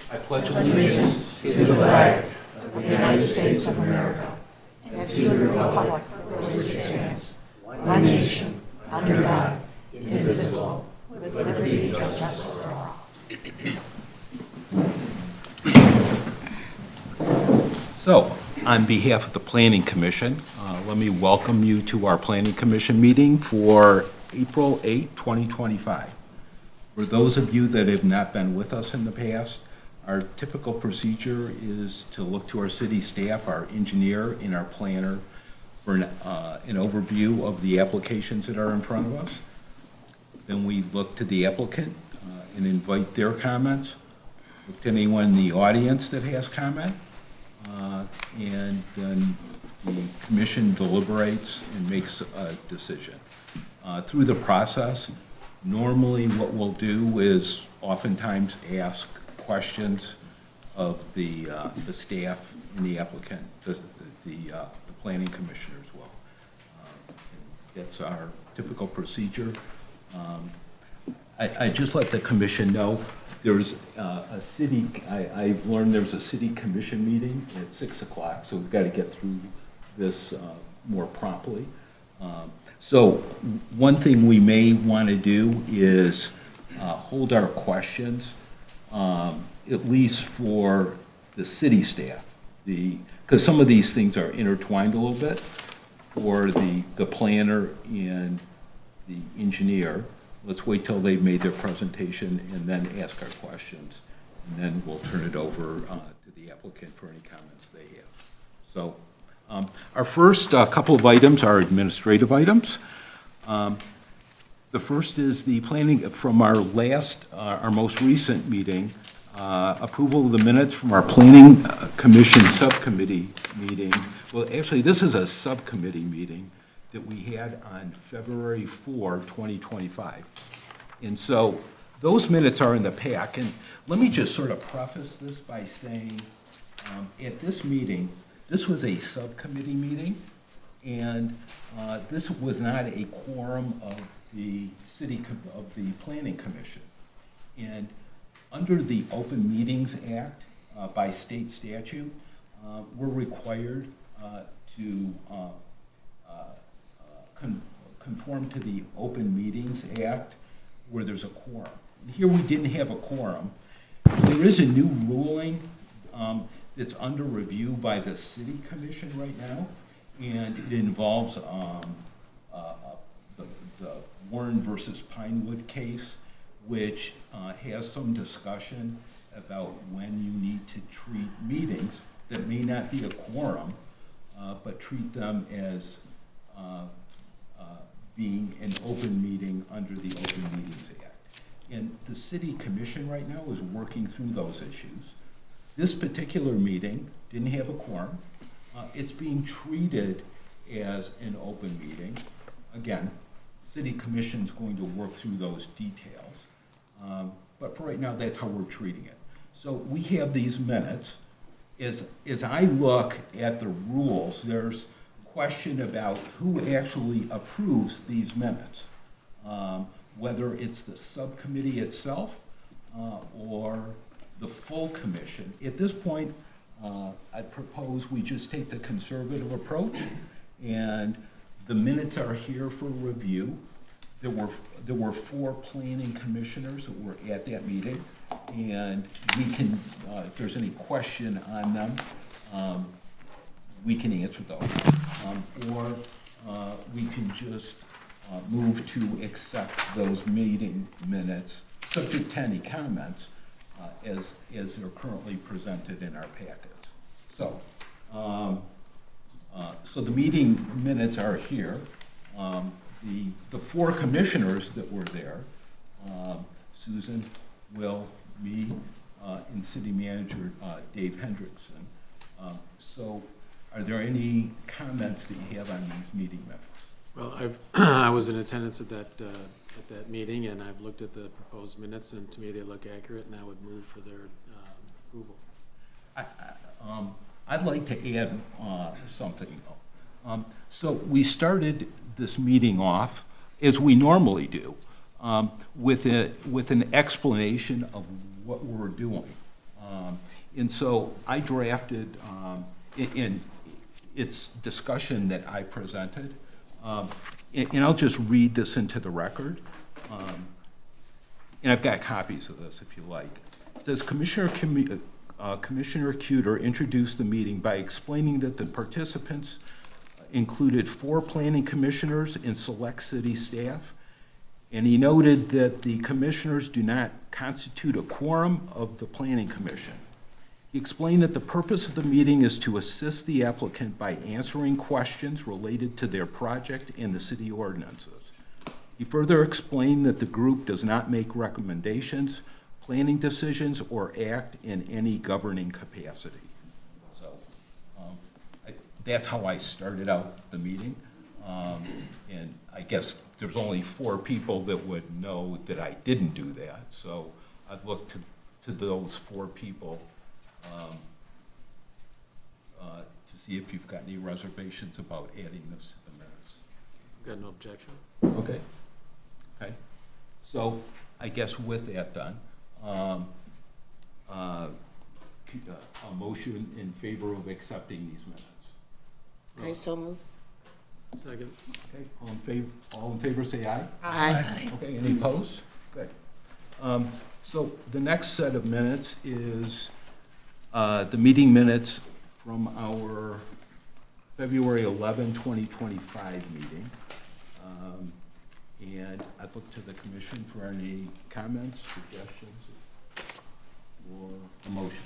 I pledge allegiance to the flag of the United States of America and to the republic for which it stands, one nation, under God, indivisible, with liberty and justice for all. So, on behalf of the Planning Commission, let me welcome you to our Planning Commission meeting for April 8, 2025. For those of you that have not been with us in the past, our typical procedure is to look to our city staff, our engineer, and our planner for an overview of the applications that are in front of us. Then we look to the applicant and invite their comments. Look to anyone in the audience that has comment. And then the commission deliberates and makes a decision. Through the process, normally what we'll do is oftentimes ask questions of the staff and the applicant, the planning commissioner as well. That's our typical procedure. I just let the commission know there's a city, I've learned there's a city commission meeting at 6 o'clock, so we've got to get through this more promptly. So one thing we may want to do is hold our questions, at least for the city staff, because some of these things are intertwined a little bit. For the planner and the engineer, let's wait till they've made their presentation and then ask our questions. And then we'll turn it over to the applicant for any comments they have. So our first couple of items are administrative items. The first is the planning from our most recent meeting, approval of the minutes from our Planning Commission subcommittee meeting. Well, actually, this is a subcommittee meeting that we had on February 4, 2025. And so those minutes are in the pack. And let me just sort of preface this by saying at this meeting, this was a subcommittee meeting, and this was not a quorum of the Planning Commission. And under the Open Meetings Act, by state statute, we're required to conform to the Open Meetings Act where there's a quorum. Here we didn't have a quorum. There is a new ruling that's under review by the City Commission right now, and it involves the Warren versus Pinewood case, which has some discussion about when you need to treat meetings that may not be a quorum, but treat them as being an open meeting under the Open Meetings Act. And the City Commission right now is working through those issues. This particular meeting didn't have a quorum. It's being treated as an open meeting. Again, City Commission's going to work through those details. But for right now, that's how we're treating it. So we have these minutes. As I look at the rules, there's question about who actually approves these minutes, whether it's the subcommittee itself or the full commission. At this point, I propose we just take the conservative approach, and the minutes are here for review. There were 4 planning commissioners that were at that meeting, and we can, if there's any question on them, we can answer those. Or we can just move to accept those meeting minutes, subject to any comments, as they're currently presented in our packets. So, so the meeting minutes are here. The 4 commissioners that were there, Susan, Will, me, and City Manager Dave Hendrickson. So are there any comments that you have on these meeting minutes? Well, I was in attendance at that meeting, and I've looked at the proposed minutes, and to me they look accurate, and I would move for their approval. I'd like to add something. So we started this meeting off, as we normally do, with an explanation of what we're doing. And so I drafted, in its discussion that I presented, and I'll just read this into the record. And I've got copies of this if you like. It says, Commissioner Cuter introduced the meeting by explaining that the participants included 4 planning commissioners and select city staff. And he noted that the commissioners do not constitute a quorum of the planning commission. He explained that the purpose of the meeting is to assist the applicant by answering questions related to their project and the city ordinances. He further explained that the group does not make recommendations, planning decisions, or act in any governing capacity. So that's how I started out the meeting. And I guess there's only 4 people that would know that I didn't do that. So I'd look to those 4 people to see if you've got any reservations about adding this to the minutes. Got no objection. Okay. Okay. So I guess with that done, a motion in favor of accepting these minutes. I so move. Second. Okay, all in favor say aye. Aye. Okay, any opposed? Good. So the next set of minutes is the meeting minutes from our February 11, 2025 meeting. And I'd look to the commission for any comments, suggestions, or a motion.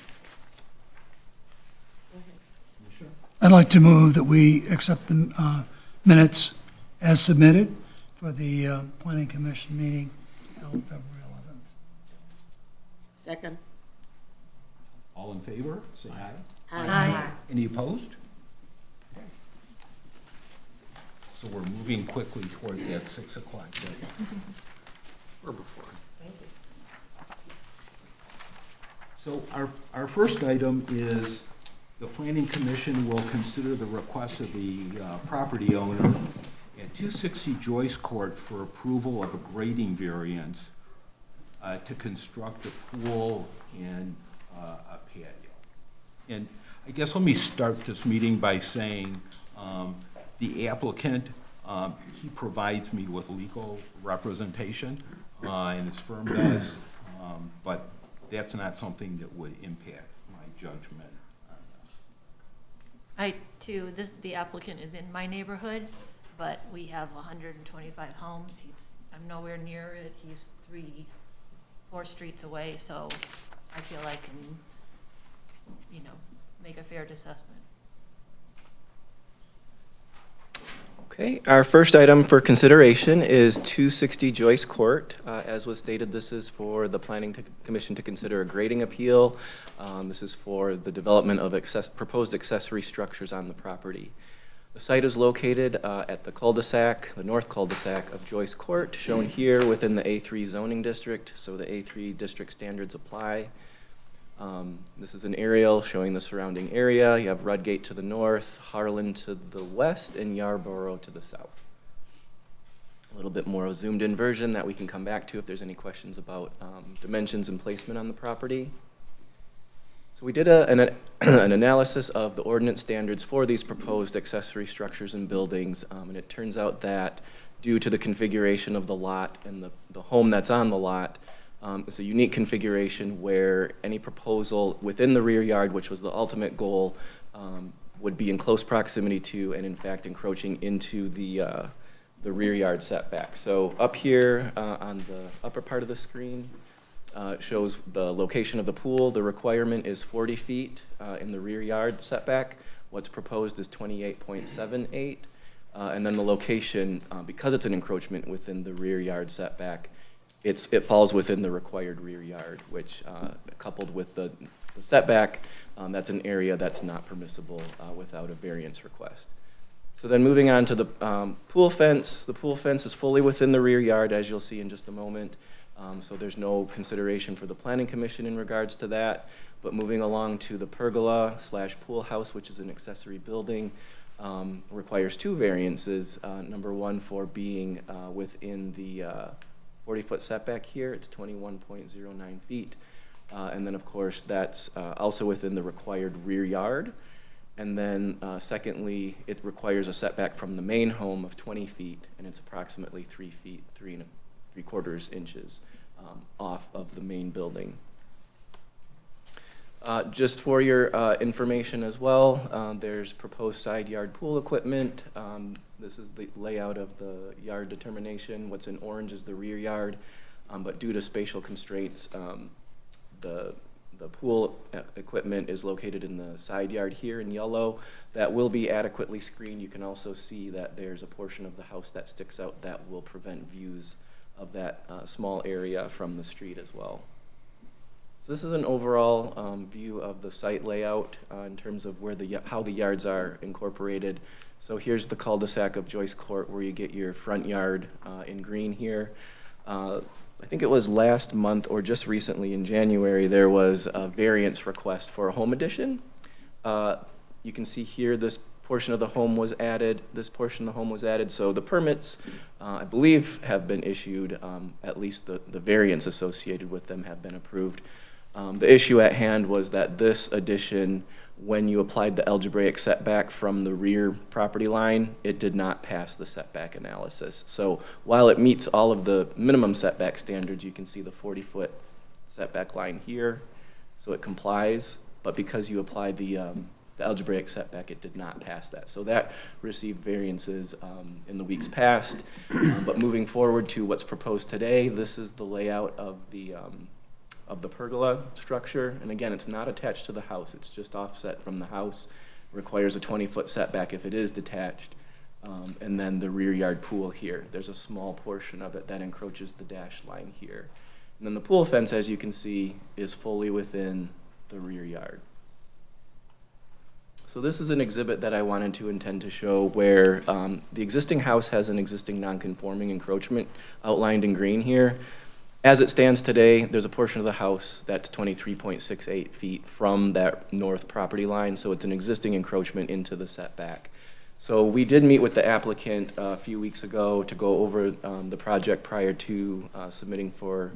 Commissioner? I'd like to move that we accept the minutes as submitted for the Planning Commission meeting held February 11th. Second. All in favor, say aye. Aye. Any opposed? Okay. So we're moving quickly towards that 6 o'clock deadline. Or before. Thank you. So our first item is the Planning Commission will consider the request of the property owner at 260 Joyce Court for approval of a grading variance to construct a pool and a patio. And I guess let me start this meeting by saying the applicant, he provides me with legal representation, and his firm does, but that's not something that would impact my judgment on this. The applicant is in my neighborhood, but we have 125 homes. I'm nowhere near it. He's 3-4 streets away, so I feel I can, make a fair assessment. Okay, our first item for consideration is 260 Joyce Court. As was stated, this is for the Planning Commission to consider a grading appeal. This is for the development of proposed accessory structures on the property. The site is located at the cul-de-sac, the north cul-de-sac of Joyce Court, shown here within the A3 zoning district, so the A3 district standards apply. This is an aerial showing the surrounding area. You have Rudgate to the north, Harlan to the west, and Yarborough to the south. A little bit more zoomed in version that we can come back to if there's any questions about dimensions and placement on the property. So we did an analysis of the ordinance standards for these proposed accessory structures and buildings, and it turns out that due to the configuration of the lot and the home that's on the lot, it's a unique configuration where any proposal within the rear yard, which was the ultimate goal, would be in close proximity to and in fact encroaching into the rear yard setback. So up here on the upper part of the screen shows the location of the pool. The requirement is 40 feet in the rear yard setback. What's proposed is 28.78. And then the location, because it's an encroachment within the rear yard setback, it falls within the required rear yard, which coupled with the setback, that's an area that's not permissible without a variance request. So then moving on to the pool fence. The pool fence is fully within the rear yard, as you'll see in just a moment. So there's no consideration for the Planning Commission in regards to that. But moving along to the pergola / pool house, which is an accessory building, requires 2 variances. Number 1 for being within the 40-foot setback here. It's 21.09 feet. And then, of course, that's also within the required rear yard. And then secondly, it requires a setback from the main home of 20 feet, and it's approximately 3 feet, 3 3/4 inches off of the main building. Just for your information as well, there's proposed side yard pool equipment. This is the layout of the yard determination. What's in orange is the rear yard, but due to spatial constraints, the pool equipment is located in the side yard here in yellow. That will be adequately screened. You can also see that there's a portion of the house that sticks out that will prevent views of that small area from the street as well. So this is an overall view of the site layout in terms of where how the yards are incorporated. So here's the cul-de-sac of Joyce Court where you get your front yard in green here. I think it was last month or just recently in January, there was a variance request for a home addition. You can see here this portion of the home was added, this portion of the home was added, so the permits, I believe, have been issued, at least the variance associated with them have been approved. The issue at hand was that this addition, when you applied the algebraic setback from the rear property line, it did not pass the setback analysis. So while it meets all of the minimum setback standards, you can see the 40-foot setback line here, so it complies, but because you applied the algebraic setback, it did not pass that. So that received variances in the weeks past, but moving forward to what's proposed today, this is the layout of the pergola structure. And again, it's not attached to the house. It's just offset from the house. Requires a 20-foot setback if it is detached. And then the rear yard pool here. There's a small portion of it that encroaches the dash line here. And then the pool fence, as you can see, is fully within the rear yard. So this is an exhibit that I wanted to intend to show where the existing house has an existing non-conforming encroachment outlined in green here. As it stands today, there's a portion of the house that's 23.68 feet from that north property line, so it's an existing encroachment into the setback. So we did meet with the applicant a few weeks ago to go over the project prior to submitting for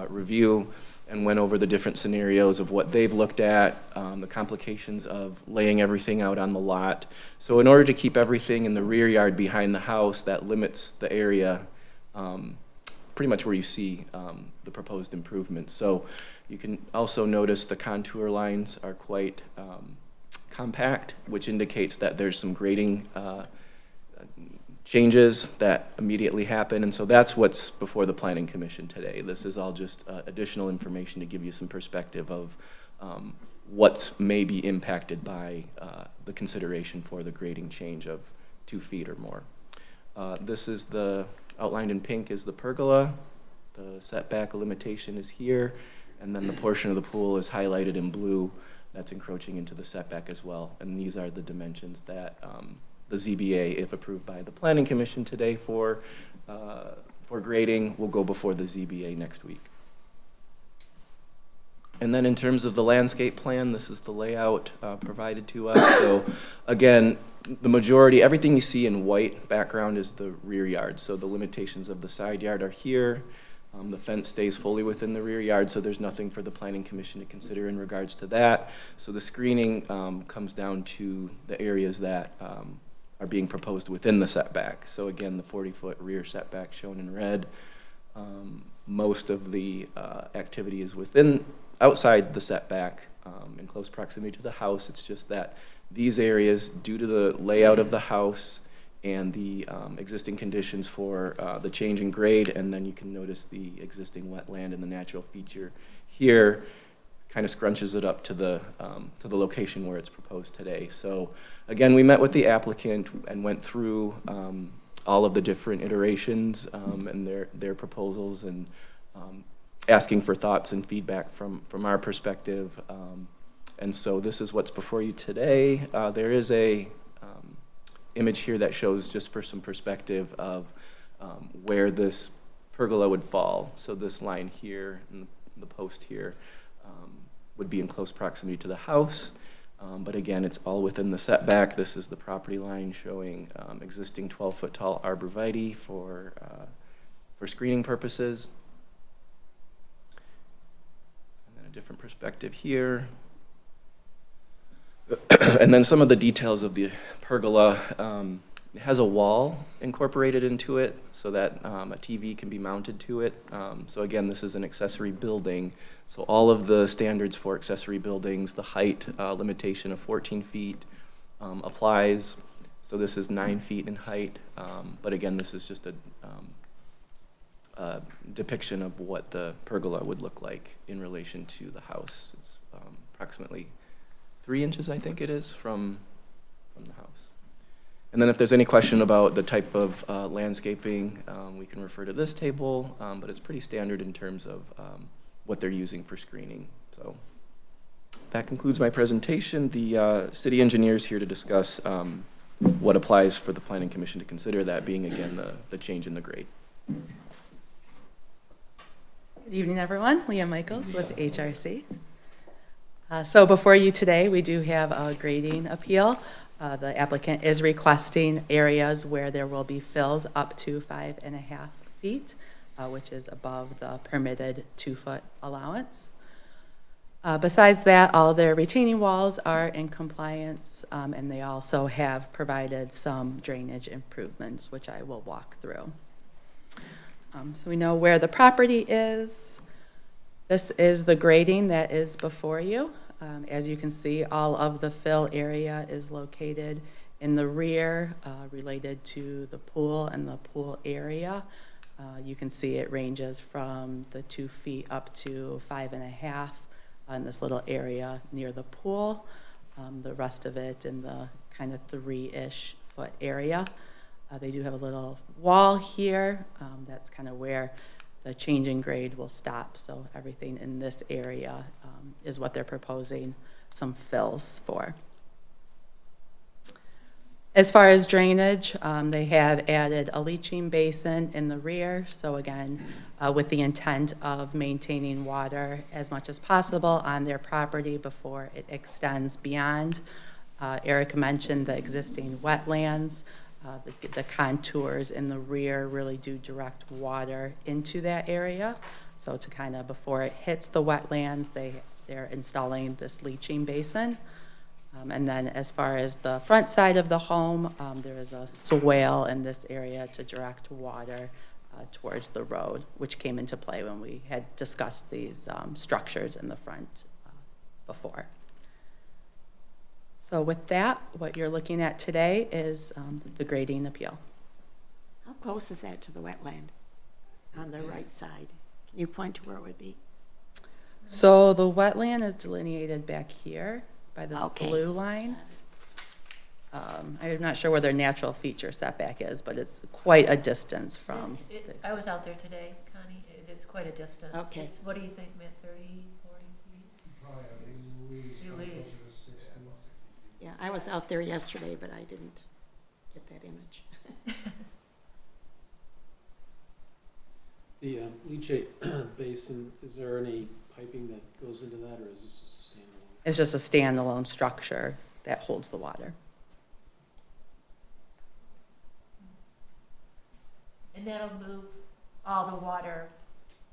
review, and went over the different scenarios of what they've looked at, the complications of laying everything out on the lot. So in order to keep everything in the rear yard behind the house, that limits the area pretty much where you see the proposed improvements. So you can also notice the contour lines are quite compact, which indicates that there's some grading changes that immediately happen. And so that's what's before the Planning Commission today. This is all just additional information to give you some perspective of what may be impacted by the consideration for the grading change of 2 feet or more. This is the outlined in pink is the pergola. The setback limitation is here, and then the portion of the pool is highlighted in blue that's encroaching into the setback as well. And these are the dimensions that the ZBA, if approved by the Planning Commission today for grading, will go before the ZBA next week. And then in terms of the landscape plan, this is the layout provided to us. So again, the majority, everything you see in white background is the rear yard. So the limitations of the side yard are here. The fence stays fully within the rear yard, so there's nothing for the Planning Commission to consider in regards to that. So the screening comes down to the areas that are being proposed within the setback. So again, the 40-foot rear setback shown in red. Most of the activity is outside the setback in close proximity to the house. It's just that these areas, due to the layout of the house and the existing conditions for the change in grade, and then you can notice the existing wetland and the natural feature here, kind of scrunches it up to the location where it's proposed today. So again, we met with the applicant and went through all of the different iterations and their proposals, and asking for thoughts and feedback from our perspective. And so this is what's before you today. There is a image here that shows, just for some perspective, of where this pergola would fall. So this line here and the post here would be in close proximity to the house. But again, it's all within the setback. This is the property line showing existing 12-foot tall arborvitae for screening purposes. And then different perspective here. And then some of the details of the pergola. It has a wall incorporated into it so that a TV can be mounted to it. So again, this is an accessory building. So all of the standards for accessory buildings, the height limitation of 14 feet applies. So this is 9 feet in height. But again, this is just a depiction of what the pergola would look like in relation to the house. It's approximately 3 inches, I think it is, from the house. And then if there's any question about the type of landscaping, we can refer to this table, but it's pretty standard in terms of what they're using for screening. So that concludes my presentation. The city engineer is here to discuss what applies for the Planning Commission to consider, that being, again, the change in the grade. Good evening, everyone. Leah Michaels with HRC. So before you today, we do have a grading appeal. The applicant is requesting areas where there will be fills up to 5.5 feet, which is above the permitted 2-foot allowance. Besides that, all their retaining walls are in compliance, and they also have provided some drainage improvements, which I will walk through. So we know where the property is. This is the grading that is before you. As you can see, all of the fill area is located in the rear, related to the pool and the pool area. You can see it ranges from the 2 feet up to 5.5 in this little area near the pool. The rest of it in the kind of 3-ish foot area. They do have a little wall here. That's kind of where the change in grade will stop. So everything in this area is what they're proposing some fills for. As far as drainage, they have added a leaching basin in the rear. So again, with the intent of maintaining water as much as possible on their property before it extends beyond. Eric mentioned the existing wetlands. The contours in the rear really do direct water into that area. So to kind of, before it hits the wetlands, they're installing this leaching basin. And then as far as the front side of the home, there is a swale in this area to direct water towards the road, which came into play when we had discussed these structures in the front before. So with that, what you're looking at today is the grading appeal. How close is that to the wetland on the right side? Can you point to where it would be? So the wetland is delineated back here by this Okay. blue line. I'm not sure where their natural feature setback is, but it's quite a distance from. I was out there today, Connie. It's quite a distance. Okay. What do you think, Matt, 30, 40 feet? Probably at least. At least. Yeah, I was out there yesterday, but I didn't get that image. The leachate basin, is there any piping that goes into that, or is this just a standalone? It's just a standalone structure that holds the water. And that'll move all the water,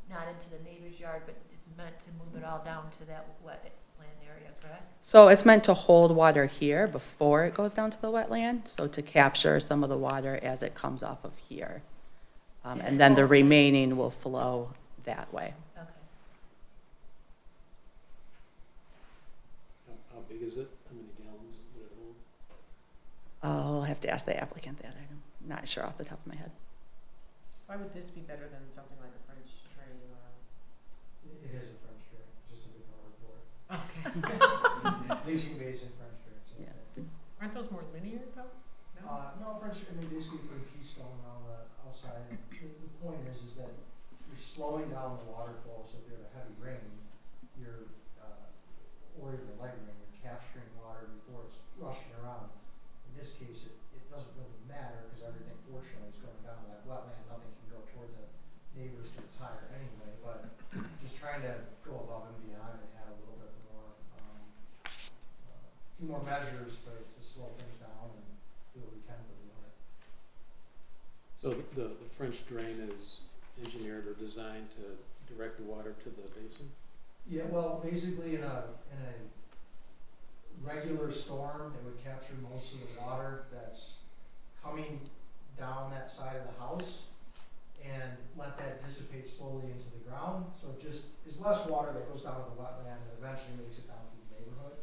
not into the neighbor's yard, but it's meant to move it all down to that wetland area, correct? So it's meant to hold water here before it goes down to the wetland, so to capture some of the water as it comes off of here. And then the remaining will flow that way. Okay. How big is it? How many gallons would it hold? I'll have to ask the applicant that. I'm not sure off the top of my head. Why would this be better than something like a French drain or? It is a French drain, just a big word for it. Okay. Leaching basin, French drain, same Yeah. thing. Aren't those more linear though? No? No, French, I mean, basically put a keystone around the outside. And the point is that you're slowing down the water flow, so if you have a heavy rain, you're, or even a light rain, you're capturing water before it's rushing around. In this case, it doesn't really matter, because everything fortunately is going down to that wetland. Nothing can go toward the neighbors because it's higher anyway, but just trying to go above and beyond and add a little bit more, few more measures to slow things down and do what we can with the water. So the French drain is engineered or designed to direct the water to the basin? Yeah, well, basically in a regular storm, it would capture most of the water that's coming down that side of the house and let that dissipate slowly into the ground. So it just is less water that goes down to the wetland and eventually makes it down through the neighborhood.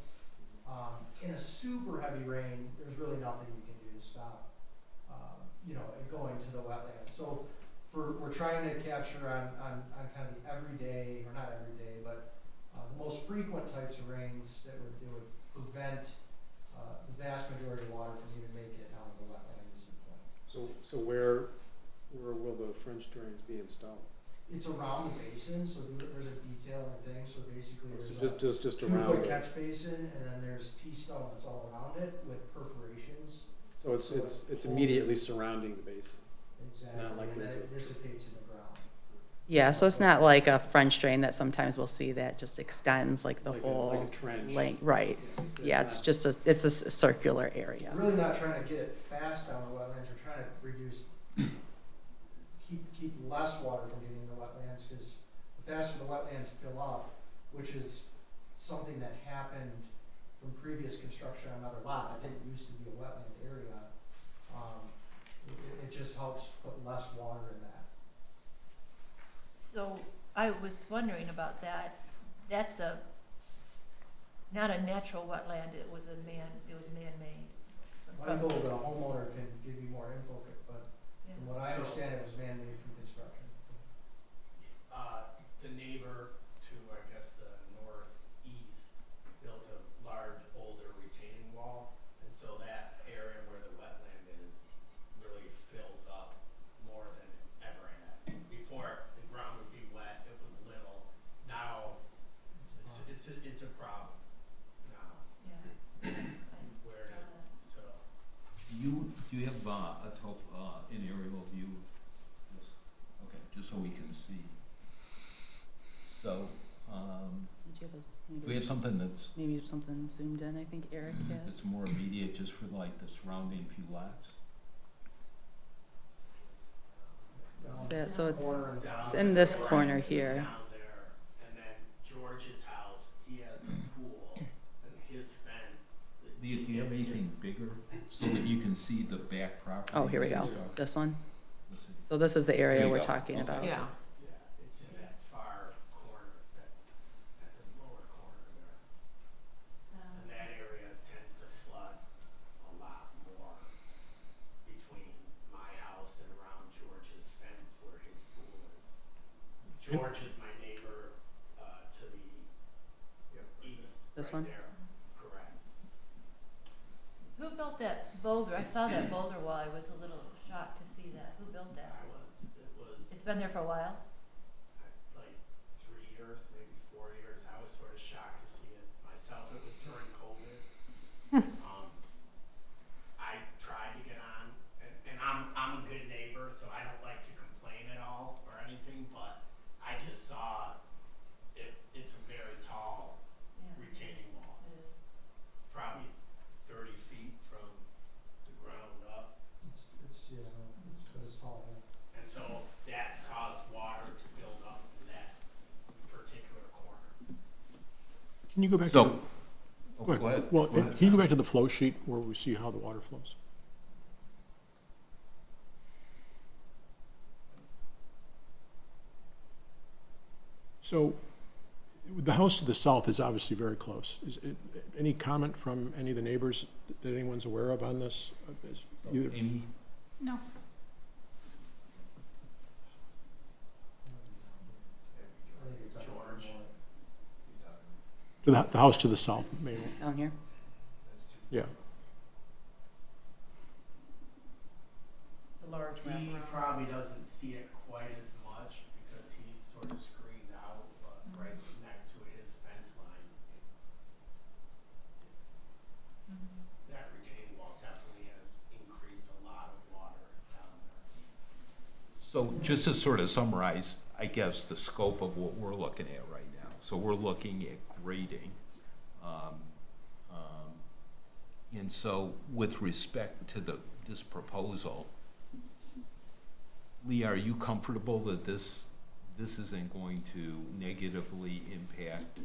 In a super heavy rain, there's really nothing you can do to stop, it going to the wetland. So we're trying to capture on kind of the everyday, or not every day, but the most frequent types of rains that would prevent the vast majority of water from even making it down to the wetland at some point. So where will the French drains be installed? It's around the basin, so there's a detailing thing, so basically So there's a just around 2-foot it. catch basin, and then there's pea stone that's all around it with perforations. So it's immediately surrounding the basin. Exactly, not like and then there's it dissipates in the ground. Yeah, so it's not like a French drain that sometimes we'll see that just extends like the Like whole a trench. length, right? Yeah, it's not- just it's a circular area. We're really not trying to get it fast down the wetlands, we're trying to reduce, keep less water from getting in the wetlands, because the faster the wetlands fill up, which is something that happened from previous construction on another lot, that didn't used to be a wetland area, it just helps put less water in that. So I was wondering about that. That's not a natural wetland, it was man-made. Michael, the homeowner, can give you more info, but Yeah. from what I understand, it was man-made from construction. The neighbor to, I guess, the northeast built a large, older retaining wall, and so that area where the wetland is really fills up more than it ever had. Before, the ground would be wet, it was little. Now, it's a problem now, Yeah. where it is, so. Do you have an aerial view of this? Okay, just so we can see. So, do we have something that's, Maybe something zoomed in, I think Eric had. that's more immediate just for like the surrounding few lots? So it's Corner and it's in this corner here. Down there, and then George's house, he has a pool, and his fence. Do you have anything bigger so that you can see the back property? Oh, here we go. and stuff? This one. Let's see. So this is the There area you we're go. talking Okay. about. Yeah. Yeah, it's in that far corner, at the lower corner there. And that area tends to flood a lot more between my house and around George's fence where his pool is. George is my neighbor, to the east, This right one? there. Correct. Who built that boulder? I saw that boulder wall, I was a little shocked to see that. Who built that? It was It's been there for a while? like 3 years, maybe 4 years. I was sort of shocked to see it myself. It was during COVID. I tried to get on, and I'm a good neighbor, so I don't like to complain at all or anything, but I just saw it's a very tall Yeah. retaining wall. It is. It's probably 30 feet from the ground up. But it's tall, yeah. And so that's caused water to build up in that particular corner. Can you go back to, So, the- go ahead. well, Go ahead. can you go back to the flow sheet where we see how the water flows? So, the house to the south is obviously very close. Any comment from any of the neighbors that anyone's aware of on this? Either- Amy? No. I think you're talking George. more. To the house to the south, mainly, Down here. yeah. The large He wraparound. probably doesn't see it quite as much because he's sort of screened out, but right next to his fence line, that retaining wall definitely has increased a lot of water down there. So just to sort of summarize, I guess, the scope of what we're looking at right now. So we're looking at grading. And so with respect to this proposal, Lee, are you comfortable that this isn't going to negatively impact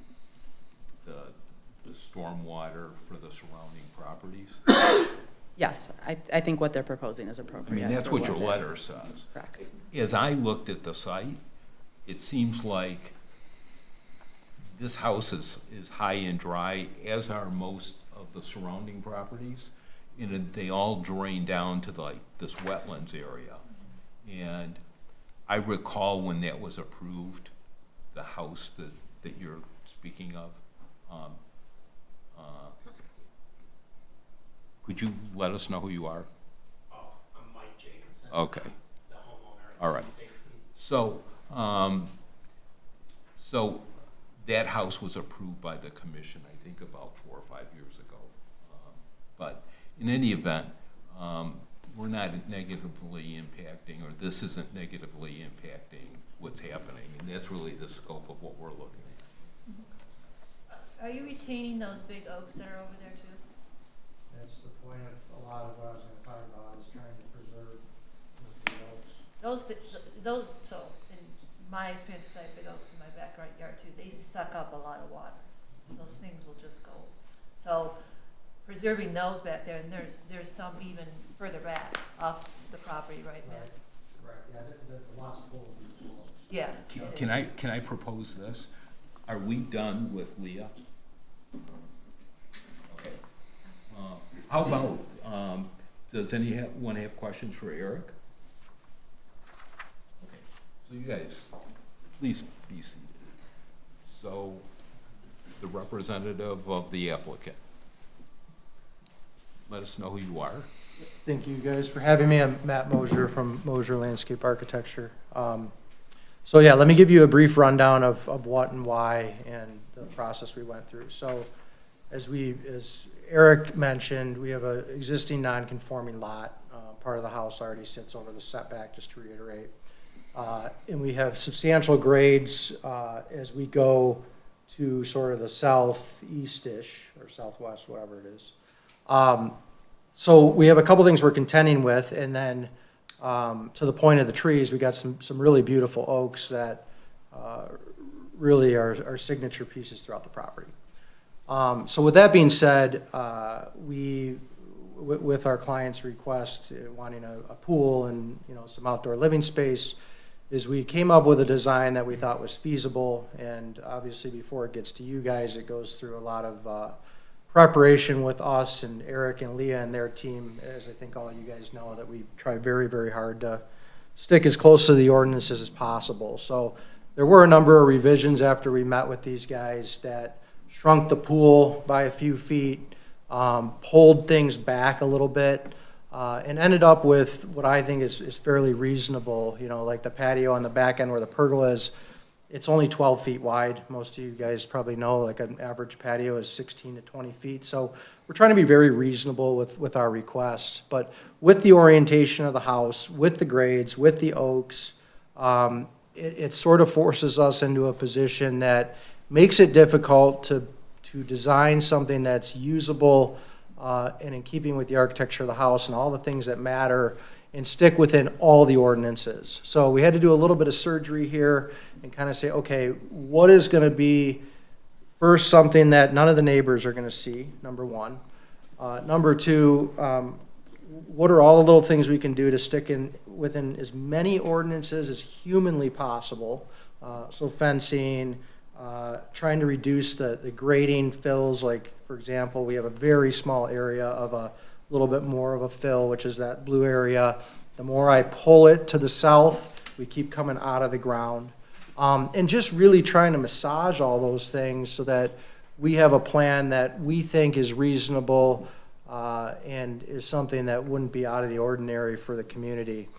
the stormwater for the surrounding properties? Yes, I think what they're proposing is I appropriate. mean, that's for what your they're- letter says. Correct. As I looked at the site, it seems like this house is high and dry, as are most of the surrounding properties. And they all drain down to like this wetlands area. And I recall when that was approved, the house that you're speaking of. Could you let us know who you are? Oh, I'm Mike Jacobson. Okay. I'm the homeowner All at right. 260. So that house was approved by the commission, I think about 4 or 5 years ago. But in any event, we're not negatively impacting, or this isn't negatively impacting what's happening. And that's really the scope of what we're looking at. Are you retaining those big oaks that are over there too? That's the point of a lot of what I was gonna talk about, is trying to preserve the oaks. Those, so in my experience, because I have big oaks in my backyard too, they suck up a lot of water. Those things will just go. So preserving those back there, and there's some even further back off the property right there. Correct, yeah, the lot's full of these oaks. Yeah. Can I propose this? Are we done with Leah? Okay. How about, does anyone have questions for Eric? Okay, so you guys, please be seated. So, the representative of the applicant, let us know who you are. Thank you guys for having me. I'm Matt Mosier from Mosier Landscape Architecture. So yeah, let me give you a brief rundown of what and why and the process we went through. So as Eric mentioned, we have an existing non-conforming lot. Part of the house already sits over the setback, just to reiterate. And we have substantial grades as we go to sort of the southeast-ish or southwest, whatever it is. So we have a couple things we're contending with, and then to the point of the trees, we got some really beautiful oaks that really are signature pieces throughout the property. So with that being said, with our client's request, wanting a pool and some outdoor living space, is we came up with a design that we thought was feasible, and obviously before it gets to you guys, it goes through a lot of preparation with us and Eric and Leah and their team, as I think all you guys know, that we try very, very hard to stick as close to the ordinances as possible. So there were a number of revisions after we met with these guys that shrunk the pool by a few feet, pulled things back a little bit, and ended up with what I think is fairly reasonable. Like the patio on the back end where the pergola is, it's only 12 feet wide. Most of you guys probably know, like an average patio is 16 to 20 feet. So we're trying to be very reasonable with our requests. But with the orientation of the house, with the grades, with the oaks, it sort of forces us into a position that makes it difficult to design something that's usable and in keeping with the architecture of the house and all the things that matter, and stick within all the ordinances. So we had to do a little bit of surgery here and kind of say, okay, what is going to be first something that none of the neighbors are going to see, number one. Number two, what are all the little things we can do to stick within as many ordinances as humanly possible? So fencing, trying to reduce the grading fills. Like, for example, we have a very small area of a little bit more of a fill, which is that blue area. The more I pull it to the south, we keep coming out of the ground. And just really trying to massage all those things so that we have a plan that we think is reasonable and is something that wouldn't be out of the ordinary for the community.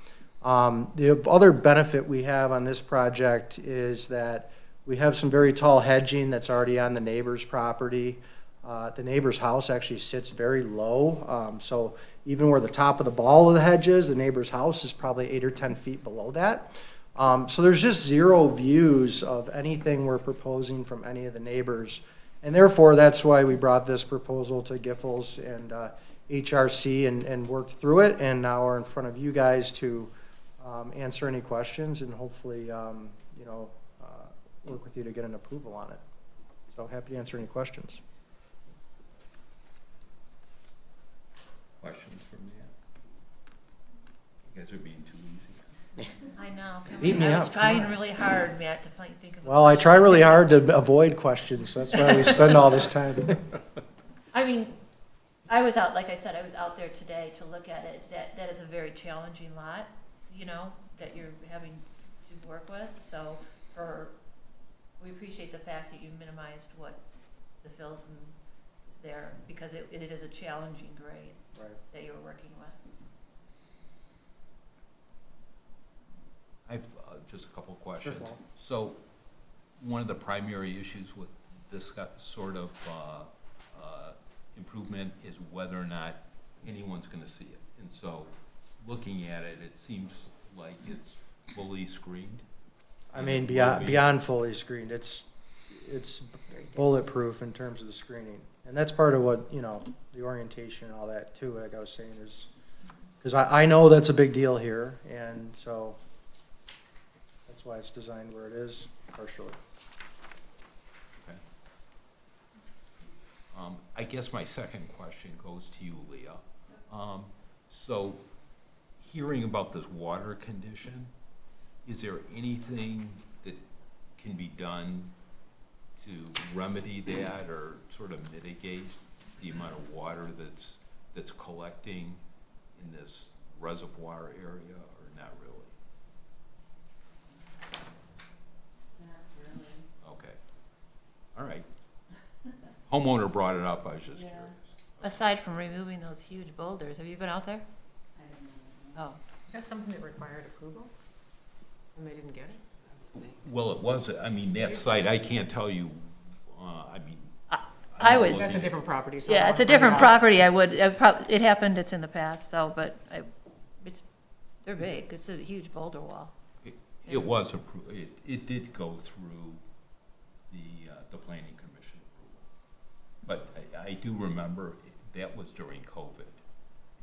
The other benefit we have on this project is that we have some very tall hedging that's already on the neighbor's property. The neighbor's house actually sits very low, so even where the top of the ball of the hedge is, the neighbor's house is probably 8 or 10 feet below that. So there's just zero views of anything we're proposing from any of the neighbors, and therefore that's why we brought this proposal to Giffords and HRC and worked through it, and now we're in front of you guys to answer any questions and hopefully you know, work with you to get an approval on it. So happy to answer any questions. Questions from Matt? You guys are being too easy. I know. Beat me I was up, trying come on. really hard, Matt, to think of a Well, I try question. really hard to avoid questions. That's why we spend all this time. I mean, I was out, like I said, I was out there today to look at it. That is a very challenging lot, you know, that you're having to work with. So we appreciate the fact that you minimized what the fills in there, because it is a challenging grade Right. that you're working with. I've just a couple questions. Paul. So, one of the primary issues with this sort of improvement is whether or not anyone's gonna see it. And so, looking at it, it seems like it's fully screened. I mean, beyond fully screened, it's bulletproof in terms of the screening. And that's part of what, you know, the orientation and all that too, like I was saying, is, because I know that's a big deal here, and so that's why it's designed where it is partially. Okay. I guess my second question goes to you, Leah. So, hearing about this water condition, is there anything that can be done to remedy that or sort of mitigate the amount of water that's collecting in this reservoir area, or not really? Not really. Okay. All right. Homeowner brought it up, I was just Yeah. curious. Aside from removing those huge boulders, have you been out there? Oh, Is that something that required approval? And they didn't get it? Well, it was, I mean, that site, I can't tell you, I mean. I would- That's a different property, so. yeah, I it's a wanna find different out. property. It happened, it's in the past, so, but they're big. It's a huge boulder wall. It was approved, it did go through the planning commission approval. But I do remember that was during COVID,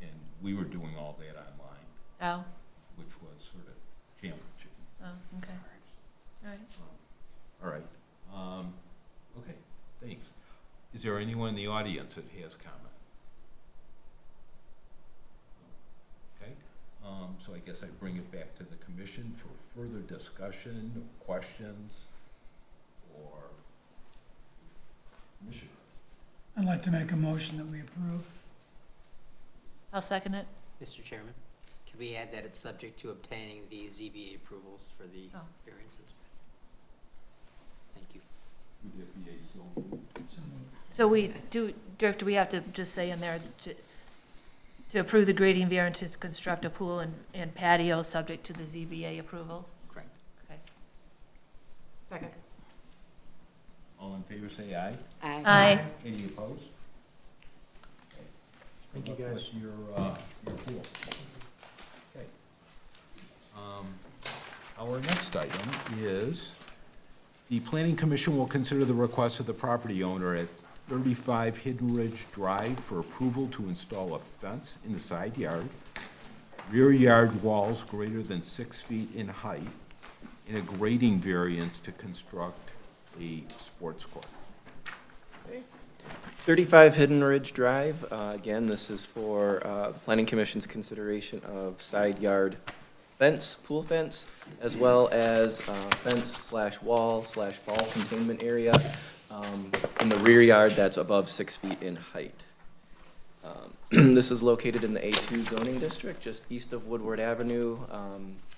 and we were doing all that online, Oh, which was sort of challenging. oh, okay. All right. All right, okay, thanks. Is there anyone in the audience that has comment? Okay, so I guess I bring it back to the commission for further discussion, questions, or commissioner. I'd like to make a motion that we approve. I'll second it. Mr. Chairman, can we add that it's subject to obtaining the ZBA approvals for the Oh. variances? Thank you. Would that be a so? So moved. So Dirk, do we have to just say in there to approve the grading variance to construct a pool and patio subject to the ZBA approvals? Correct. Okay. Second. All in favor, say aye. Aye. Any opposed? Thank you, Good luck guys. with your pool. Okay. Our next item is, the planning commission will consider the request of the property owner at 35 Hidden Ridge Drive for approval to install a fence in the side yard, rear yard walls greater than 6 feet in height, and a grading variance to construct a sports court. 35 Hidden Ridge Drive, again, this is for the Planning Commission's consideration of side yard fence, pool fence, as well as fence/wall/ball containment area in the rear yard that's above 6 feet in height. This is located in the A2 zoning district, just east of Woodward Avenue,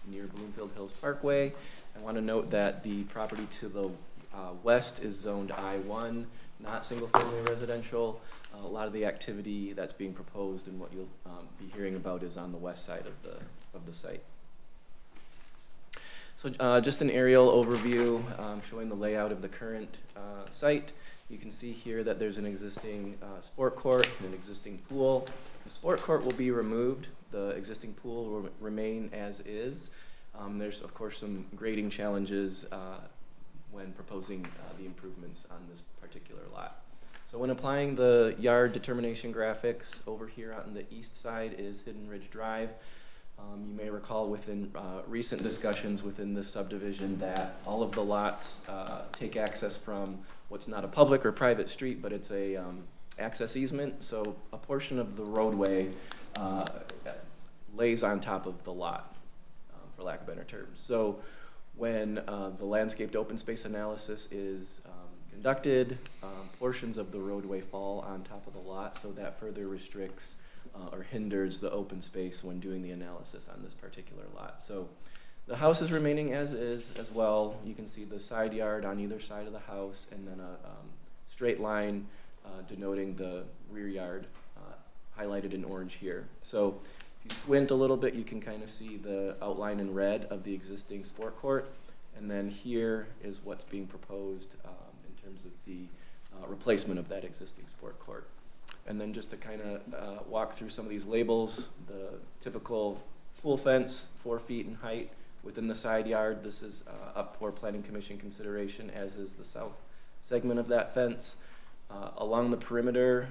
near Bloomfield Hills Parkway. I want to note that the property to the west is zoned I1, not single-family residential. A lot of the activity that's being proposed and what you'll be hearing about is on the west side of the site. So just an aerial overview showing the layout of the current site. You can see here that there's an existing sport court and an existing pool. The sport court will be removed. The existing pool will remain as is. There's, of course, some grading challenges when proposing the improvements on this particular lot. So when applying the yard determination graphics, over here on the east side is Hidden Ridge Drive. You may recall within recent discussions within this subdivision that all of the lots take access from what's not a public or private street, but it's a access easement. So a portion of the roadway lays on top of the lot, for lack of better terms. So when the landscaped open space analysis is conducted, portions of the roadway fall on top of the lot, so that further restricts or hinders the open space when doing the analysis on this particular lot. So the house is remaining as is as well. You can see the side yard on either side of the house, and then a straight line denoting the rear yard highlighted in orange here. So if you squint a little bit, you can kind of see the outline in red of the existing sport court. And then here is what's being proposed in terms of the replacement of that existing sport court. And then just to kind of walk through some of these labels, the typical pool fence, 4 feet in height within the side yard. This is up for Planning Commission consideration, as is the south segment of that fence. Along the perimeter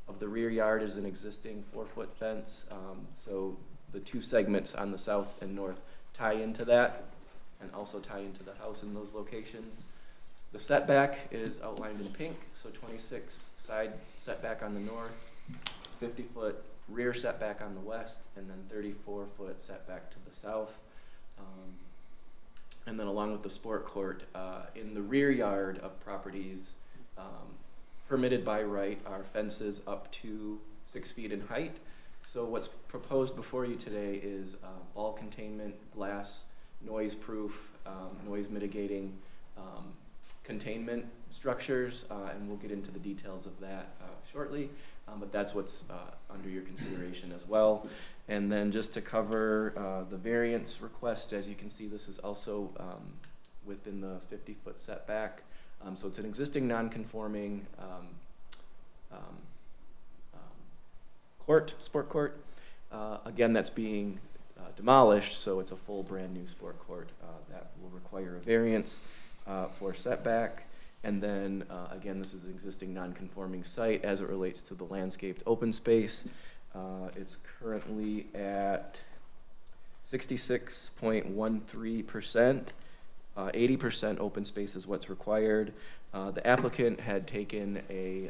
of the rear yard is an existing 4-foot fence. So the 2 segments on the south and north tie into that and also tie into the house in those locations. The setback is outlined in pink, so 26 side setback on the north, 50-foot rear setback on the west, and then 34-foot setback to the south. And then along with the sport court, in the rear yard of properties permitted by right are fences up to 6 feet in height. So what's proposed before you today is ball containment, glass, noise-proof, noise mitigating containment structures, and we'll get into the details of that shortly, but that's what's under your consideration as well. And then just to cover the variance request, as you can see, this is also within the 50-foot setback. So it's an existing non-conforming sport court. Again, that's being demolished, so it's a full brand new sport court that will require a variance for setback. And then again, this is an existing non-conforming site as it relates to the landscaped open space. It's currently at 66.13%. 80% open space is what's required. The applicant had taken a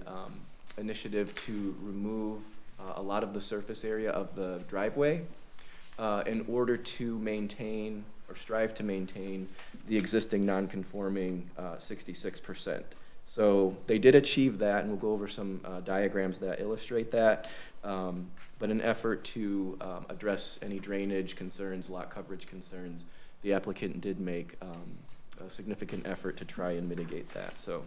initiative to remove a lot of the surface area of the driveway in order to maintain or strive to maintain the existing non-conforming 66%. So they did achieve that, and we'll go over some diagrams that illustrate that. But in an effort to address any drainage concerns, lot coverage concerns, the applicant did make a significant effort to try and mitigate that. So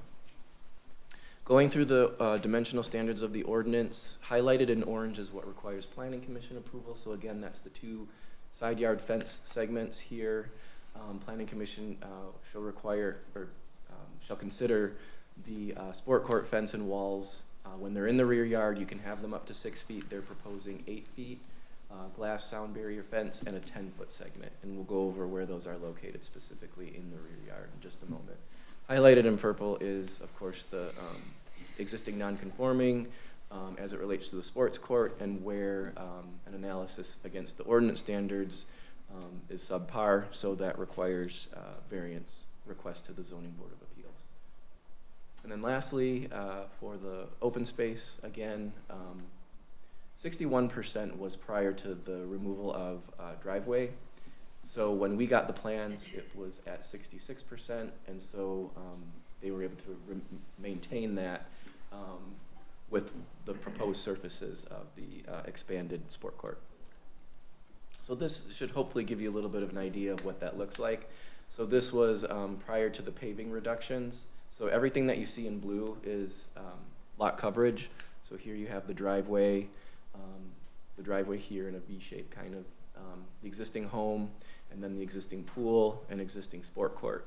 going through the dimensional standards of the ordinance, highlighted in orange is what requires Planning Commission approval. So again, that's the 2 side yard fence segments here. Planning Commission shall require or shall consider the sport court fence and walls. When they're in the rear yard, you can have them up to 6 feet. They're proposing 8 feet. Glass sound barrier fence and a 10-foot segment, and we'll go over where those are located specifically in the rear yard in just a moment. Highlighted in purple is, of course, the existing non-conforming as it relates to the sports court, and where an analysis against the ordinance standards is subpar, so that requires variance request to the Zoning Board of Appeals. And then lastly, for the open space, again, 61% was prior to the removal of driveway. So when we got the plans, it was at 66%, and so they were able to maintain that with the proposed surfaces of the expanded sport court. So this should hopefully give you a little bit of an idea of what that looks like. So this was prior to the paving reductions. So everything that you see in blue is lot coverage. So here you have the driveway here in a V shape kind of, the existing home, and then the existing pool and existing sport court.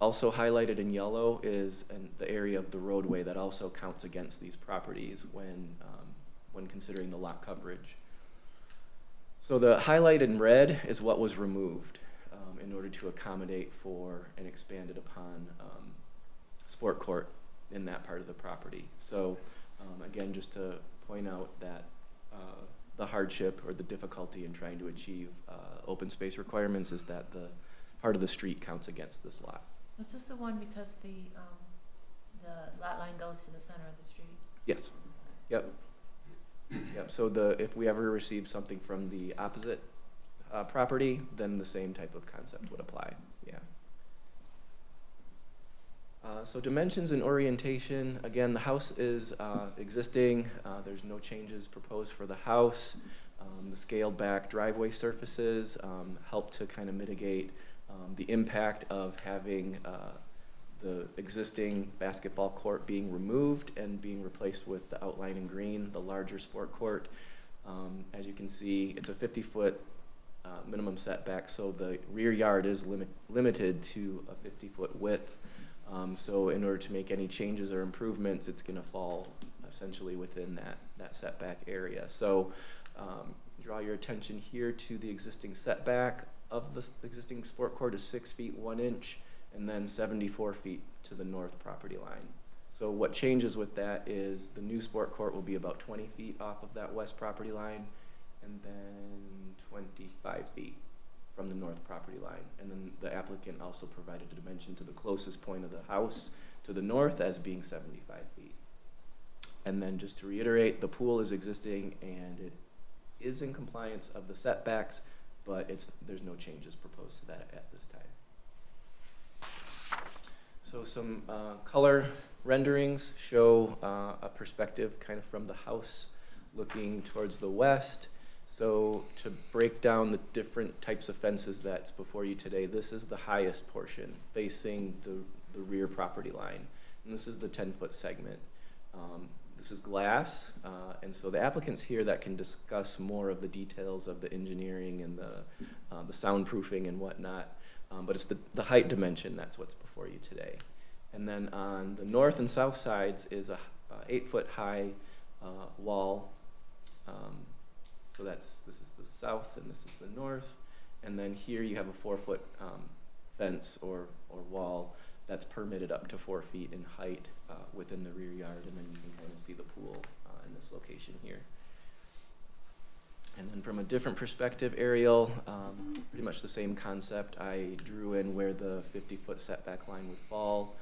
Also highlighted in yellow is the area of the roadway that also counts against these properties when considering the lot coverage. So the highlight in red is what was removed in order to accommodate for an expanded upon sport court in that part of the property. So again, just to point out that the hardship or the difficulty in trying to achieve open space requirements is that the part of the street counts against this lot. Was this the one because the lot line goes to the center of the street? Yes. Yep. Yep. So if we ever receive something from the opposite property, then the same type of concept would apply. Yeah. So dimensions and orientation, again, the house is existing. There's no changes proposed for the house. The scaled back driveway surfaces help to kind of mitigate the impact of having the existing basketball court being removed and being replaced with the outline in green, the larger sport court. As you can see, it's a 50-foot minimum setback, so the rear yard is limited to a 50-foot width. So in order to make any changes or improvements, it's going to fall essentially within that setback area. So draw your attention here to the existing setback of the existing sport court is 6 feet 1 inch, and then 74 feet to the north property line. So what changes with that is the new sport court will be about 20 feet off of that west property line, and then 25 feet from the north property line. And then the applicant also provided a dimension to the closest point of the house to the north as being 75 feet. And then just to reiterate, the pool is existing and it is in compliance of the setbacks, but there's no changes proposed to that at this time. So some color renderings show a perspective kind of from the house looking towards the west. So to break down the different types of fences that's before you today, this is the highest portion facing the rear property line. And this is the 10-foot segment. This is glass, and so the applicant's here that can discuss more of the details of the engineering and the soundproofing and whatnot, but it's the height dimension that's what's before you today. And then on the north and south sides is a 8-foot high wall. So this is the south and this is the north. And then here you have a 4-foot fence or wall that's permitted up to 4 feet in height within the rear yard. And then you can kind of see the pool in this location here. And then from a different perspective, aerial, pretty much the same concept. I drew in where the 50-foot setback line would fall.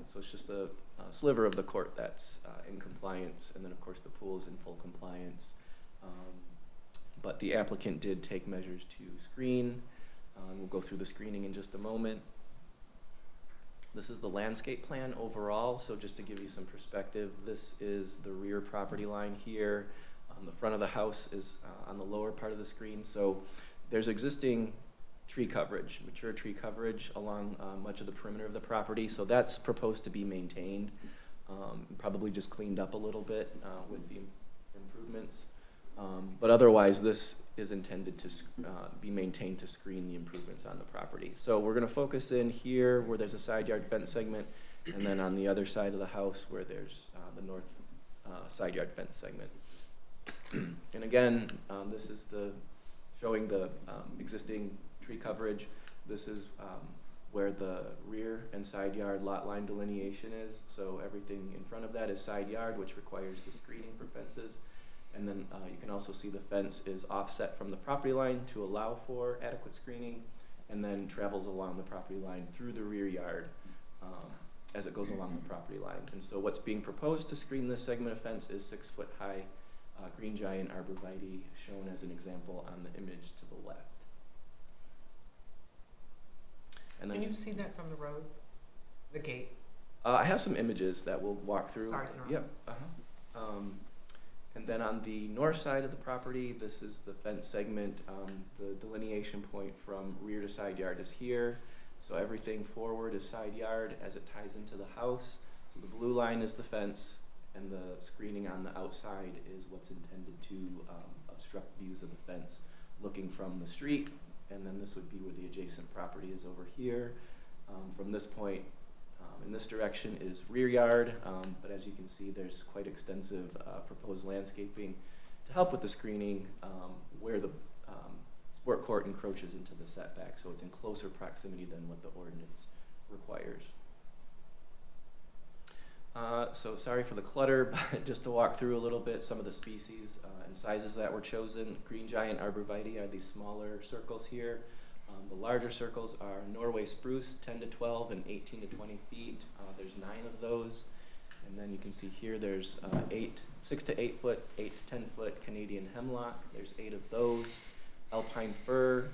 So it's just a sliver of the court that's in compliance. And then of course the pool is in full compliance. But the applicant did take measures to screen. We'll go through the screening in just a moment. This is the landscape plan overall. So just to give you some perspective, this is the rear property line here. The front of the house is on the lower part of the screen. So there's existing tree coverage, mature tree coverage along much of the perimeter of the property. So that's proposed to be maintained, probably just cleaned up a little bit with the improvements. But otherwise, this is intended to be maintained to screen the improvements on the property. So we're going to focus in here where there's a side yard fence segment, and then on the other side of the house where there's the north side yard fence segment. And again, this is showing the existing tree coverage. This is where the rear and side yard lot line delineation is. So everything in front of that is side yard, which requires the screening for fences. And then you can also see the fence is offset from the property line to allow for adequate screening, and then travels along the property line through the rear yard as it goes along the property line. And so what's being proposed to screen this segment of fence is 6-foot high green giant arborvitae, shown as an example on the image to the left. And then Can you see that from the road, the gate? I have some images that we'll walk through. Sorry to interrupt. Yep. And then on the north side of the property, this is the fence segment. The delineation point from rear to side yard is here. So everything forward is side yard as it ties into the house. So the blue line is the fence, and the screening on the outside is what's intended to obstruct views of the fence looking from the street. And then this would be where the adjacent property is over here. From this point, in this direction is rear yard, but as you can see, there's quite extensive proposed landscaping to help with the screening where the sport court encroaches into the setback, so it's in closer proximity than what the ordinance requires. So sorry for the clutter, but just to walk through a little bit, some of the species and sizes that were chosen. Green giant arborvitae are these smaller circles here. The larger circles are Norway spruce, 10 to 12 and 18 to 20 feet. There's 9 of those. And then you can see here there's 6 to 8 foot, 8 to 10 foot Canadian hemlock. There's 8 of those. Alpine fir,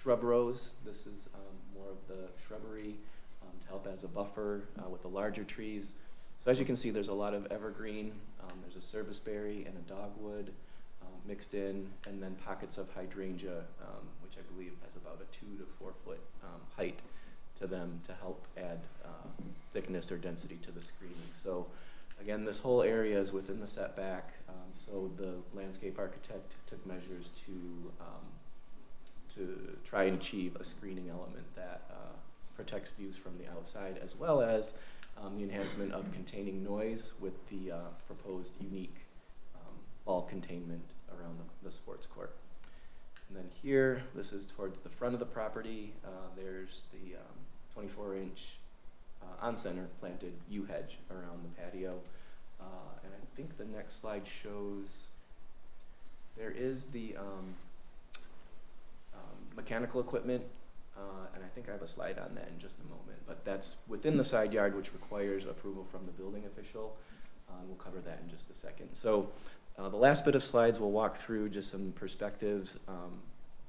shrub rose. This is more of the shrubbery to help as a buffer with the larger trees. So as you can see, there's a lot of evergreen. There's a serviceberry and a dogwood mixed in, and then pockets of hydrangea, which I believe has about a 2 to 4 foot height to them to help add thickness or density to the screening. So again, this whole area is within the setback, so the landscape architect took measures to try and achieve a screening element that protects views from the outside, as well as the enhancement of containing noise with the proposed unique ball containment around the sports court. And then here, this is towards the front of the property. There's the 24-inch on-center planted yew hedge around the patio. And I think the next slide shows there is the mechanical equipment, and I think I have a slide on that in just a moment, but that's within the side yard, which requires approval from the building official. We'll cover that in just a second. So the last bit of slides, we'll walk through just some perspectives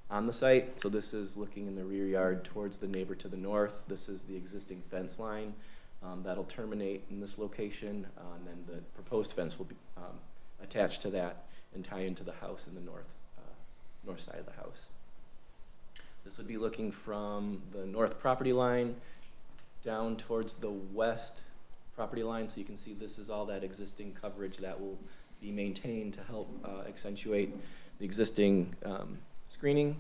on the site. So this is looking in the rear yard towards the neighbor to the north. This is the existing fence line that'll terminate in this location, and then the proposed fence will be attached to that and tie into the house in the north side of the house. This would be looking from the north property line down towards the west property line. So you can see this is all that existing coverage that will be maintained to help accentuate the existing screening.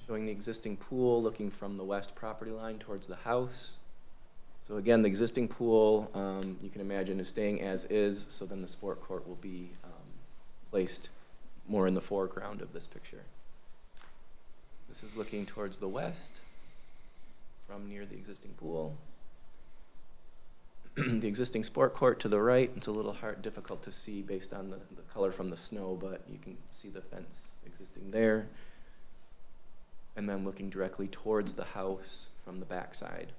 Showing the existing pool looking from the west property line towards the house. So again, the existing pool, you can imagine, is staying as is, so then the sport court will be placed more in the foreground of this picture. This is looking towards the west from near the existing pool. The existing sport court to the right, it's a little difficult to see based on the color from the snow, but you can see the fence existing there. And then looking directly towards the house from the back side.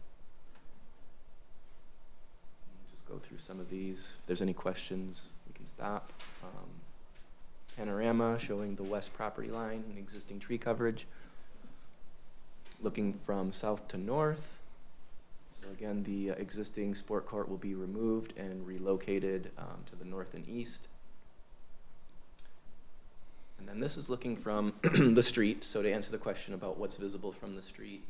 Just go through some of these. If there's any questions, we can stop. Panorama showing the west property line and the existing tree coverage. Looking from south to north. So again, the existing sport court will be removed and relocated to the north and east. And then this is looking from the street. So to answer the question about what's visible from the street,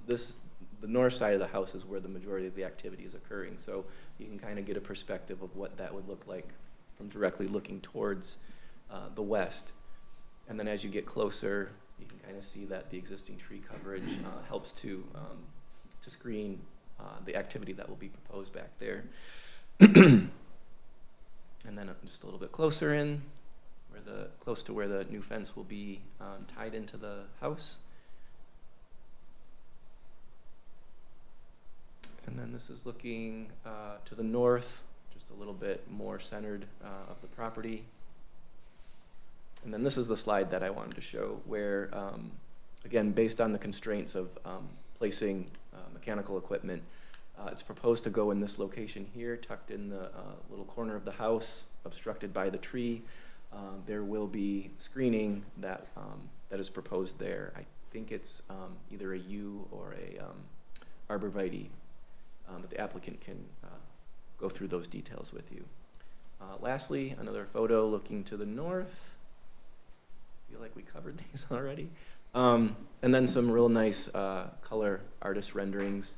the north side of the house is where the majority of the activity is occurring. So you can kind of get a perspective of what that would look like from directly looking towards the west. And then as you get closer, you can kind of see that the existing tree coverage helps to screen the activity that will be proposed back there. And then just a little bit closer in, close to where the new fence will be tied into the house. And then this is looking to the north, just a little bit more centered of the property. And then this is the slide that I wanted to show where, again, based on the constraints of placing mechanical equipment, it's proposed to go in this location here, tucked in the little corner of the house, obstructed by the tree. There will be screening that is proposed there. I think it's either a yew or a arborvitae, but the applicant can go through those details with you. Lastly, another photo looking to the north. I feel like we covered these already. And then some real nice color artist renderings.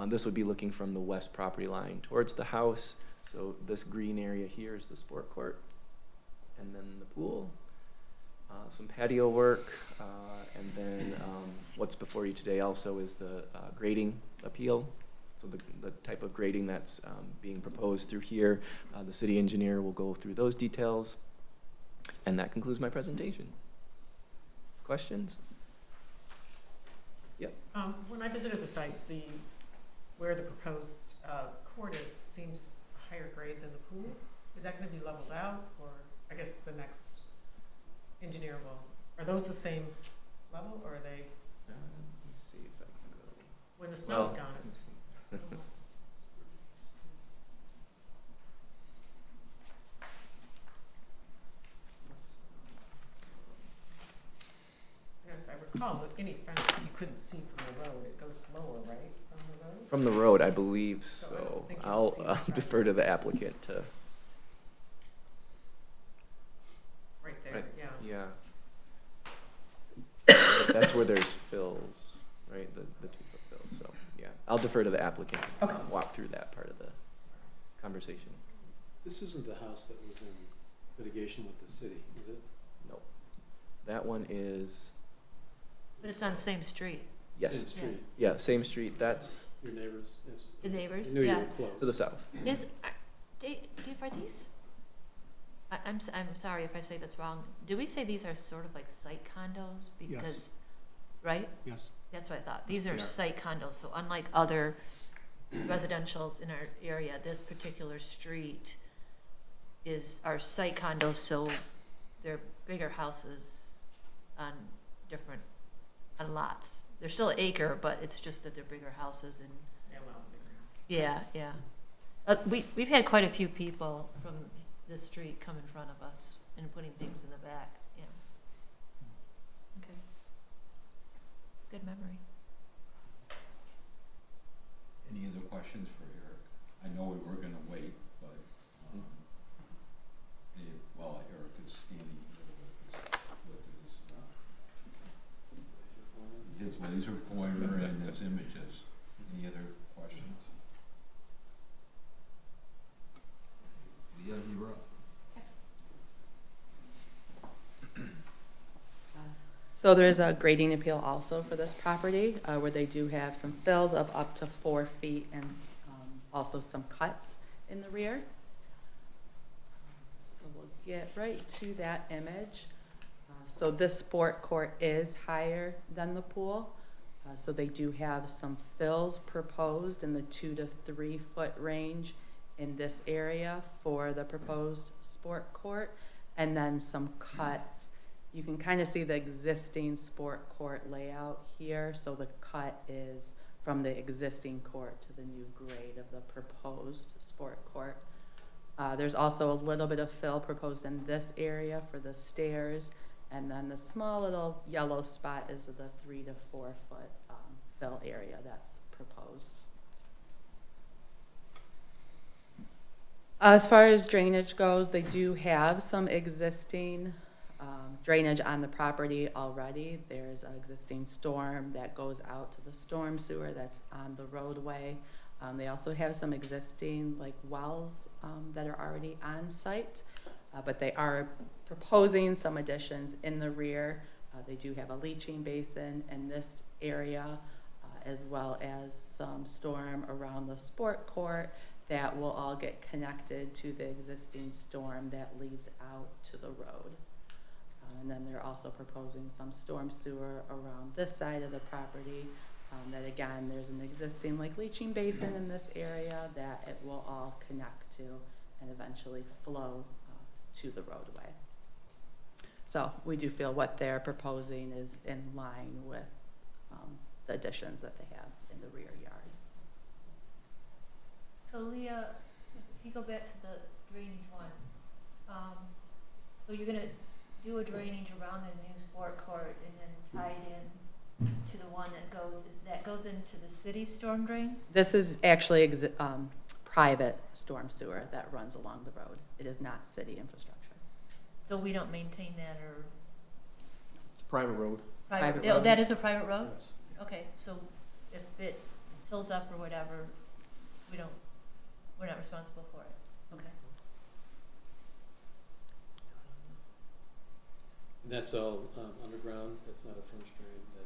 This would be looking from the west property line towards the house. So this green area here is the sport court. And then the pool, some patio work, and then what's before you today also is the grading appeal. So the type of grading that's being proposed through here. The city engineer will go through those details. And that concludes my presentation. Questions? Yep. When I visited the site, the where the proposed court is seems higher grade than the pool. Is that gonna be leveled out, or I guess the next engineer will, are those the same level, or are they, Let's see if I can go. when the snow's Well, gone, it's. Yes, I recall that any fence that you couldn't see from the road, it goes lower, right, from the road? From the road, I believe So I don't so. think you'll I'll see I'll the defer to the applicant to, Right there, right, yeah. yeah. That's where there's fills, right, the 2-foot fills, so, yeah. I'll defer to the applicant to Okay. walk through that part of the conversation. This isn't the house that was in litigation with the city, is it? Nope. That one is, But it's on the same street. yes, Same street. yeah, same street, that's Your neighbors? Yes. The neighbors, I knew you yeah. were close. to the south. Dave, are these, I'm sorry if I say that's wrong. Do we say these are sort of like site condos? Because, right? Yes. That's what I thought. These Yes, are they are. site condos, so unlike other residentials in our area, this particular street are site condos, so they're bigger houses on on lots. They're still an acre, but it's just that they're bigger houses and, Yeah, well, bigger house. yeah, yeah. We've had quite a few people from this street come in front of us and putting things in the back, yeah. Okay. Good memory. Any other questions for Eric? I know we were gonna wait, but, while Eric is standing here with his laser pointer and his images. Any other questions? Leah, you're up. So there is a grading appeal also for this property, where they do have some fills of up to 4 feet and also some cuts in the rear. So we'll get right to that image. So this sport court is higher than the pool. So they do have some fills proposed in the 2 to 3 foot range in this area for the proposed sport court, and then some cuts. You can kind of see the existing sport court layout here. So the cut is from the existing court to the new grade of the proposed sport court. There's also a little bit of fill proposed in this area for the stairs, and then the small little yellow spot is the 3 to 4 foot fill area that's proposed. As far as drainage goes, they do have some existing drainage on the property already. There's an existing storm that goes out to the storm sewer that's on the roadway. They also have some existing wells that are already on site, but they are proposing some additions in the rear. They do have a leaching basin in this area, as well as some storm around the sport court that will all get connected to the existing storm that leads out to the road. And then they're also proposing some storm sewer around this side of the property. That again, there's an existing leaching basin in this area that it will all connect to and eventually flow to the roadway. So we do feel what they're proposing is in line with the additions that they have in the rear yard. So Leah, if you go back to the drainage one, so you're gonna do a drainage around the new sport court and then tie it in to the one that goes into the city storm drain? This is actually private storm sewer that runs along the road. It is not city infrastructure. So we don't maintain that or? It's a private road. Private Oh, road. that is a private road? Yes. Okay, so if it fills up or whatever, we're not responsible for it, okay. And that's all underground, that's not a French drain that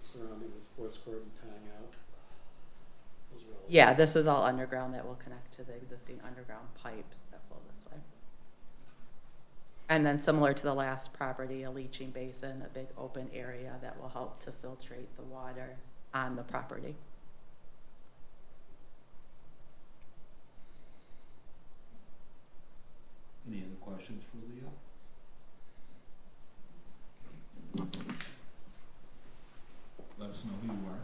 surrounding the sports court and tying out? Those are all. Yeah, this is all underground that will connect to the existing underground pipes that flow this way. And then similar to the last property, a leaching basin, a big open area that will help to filtrate the water on the property. questions for Leah? Let us know who you are.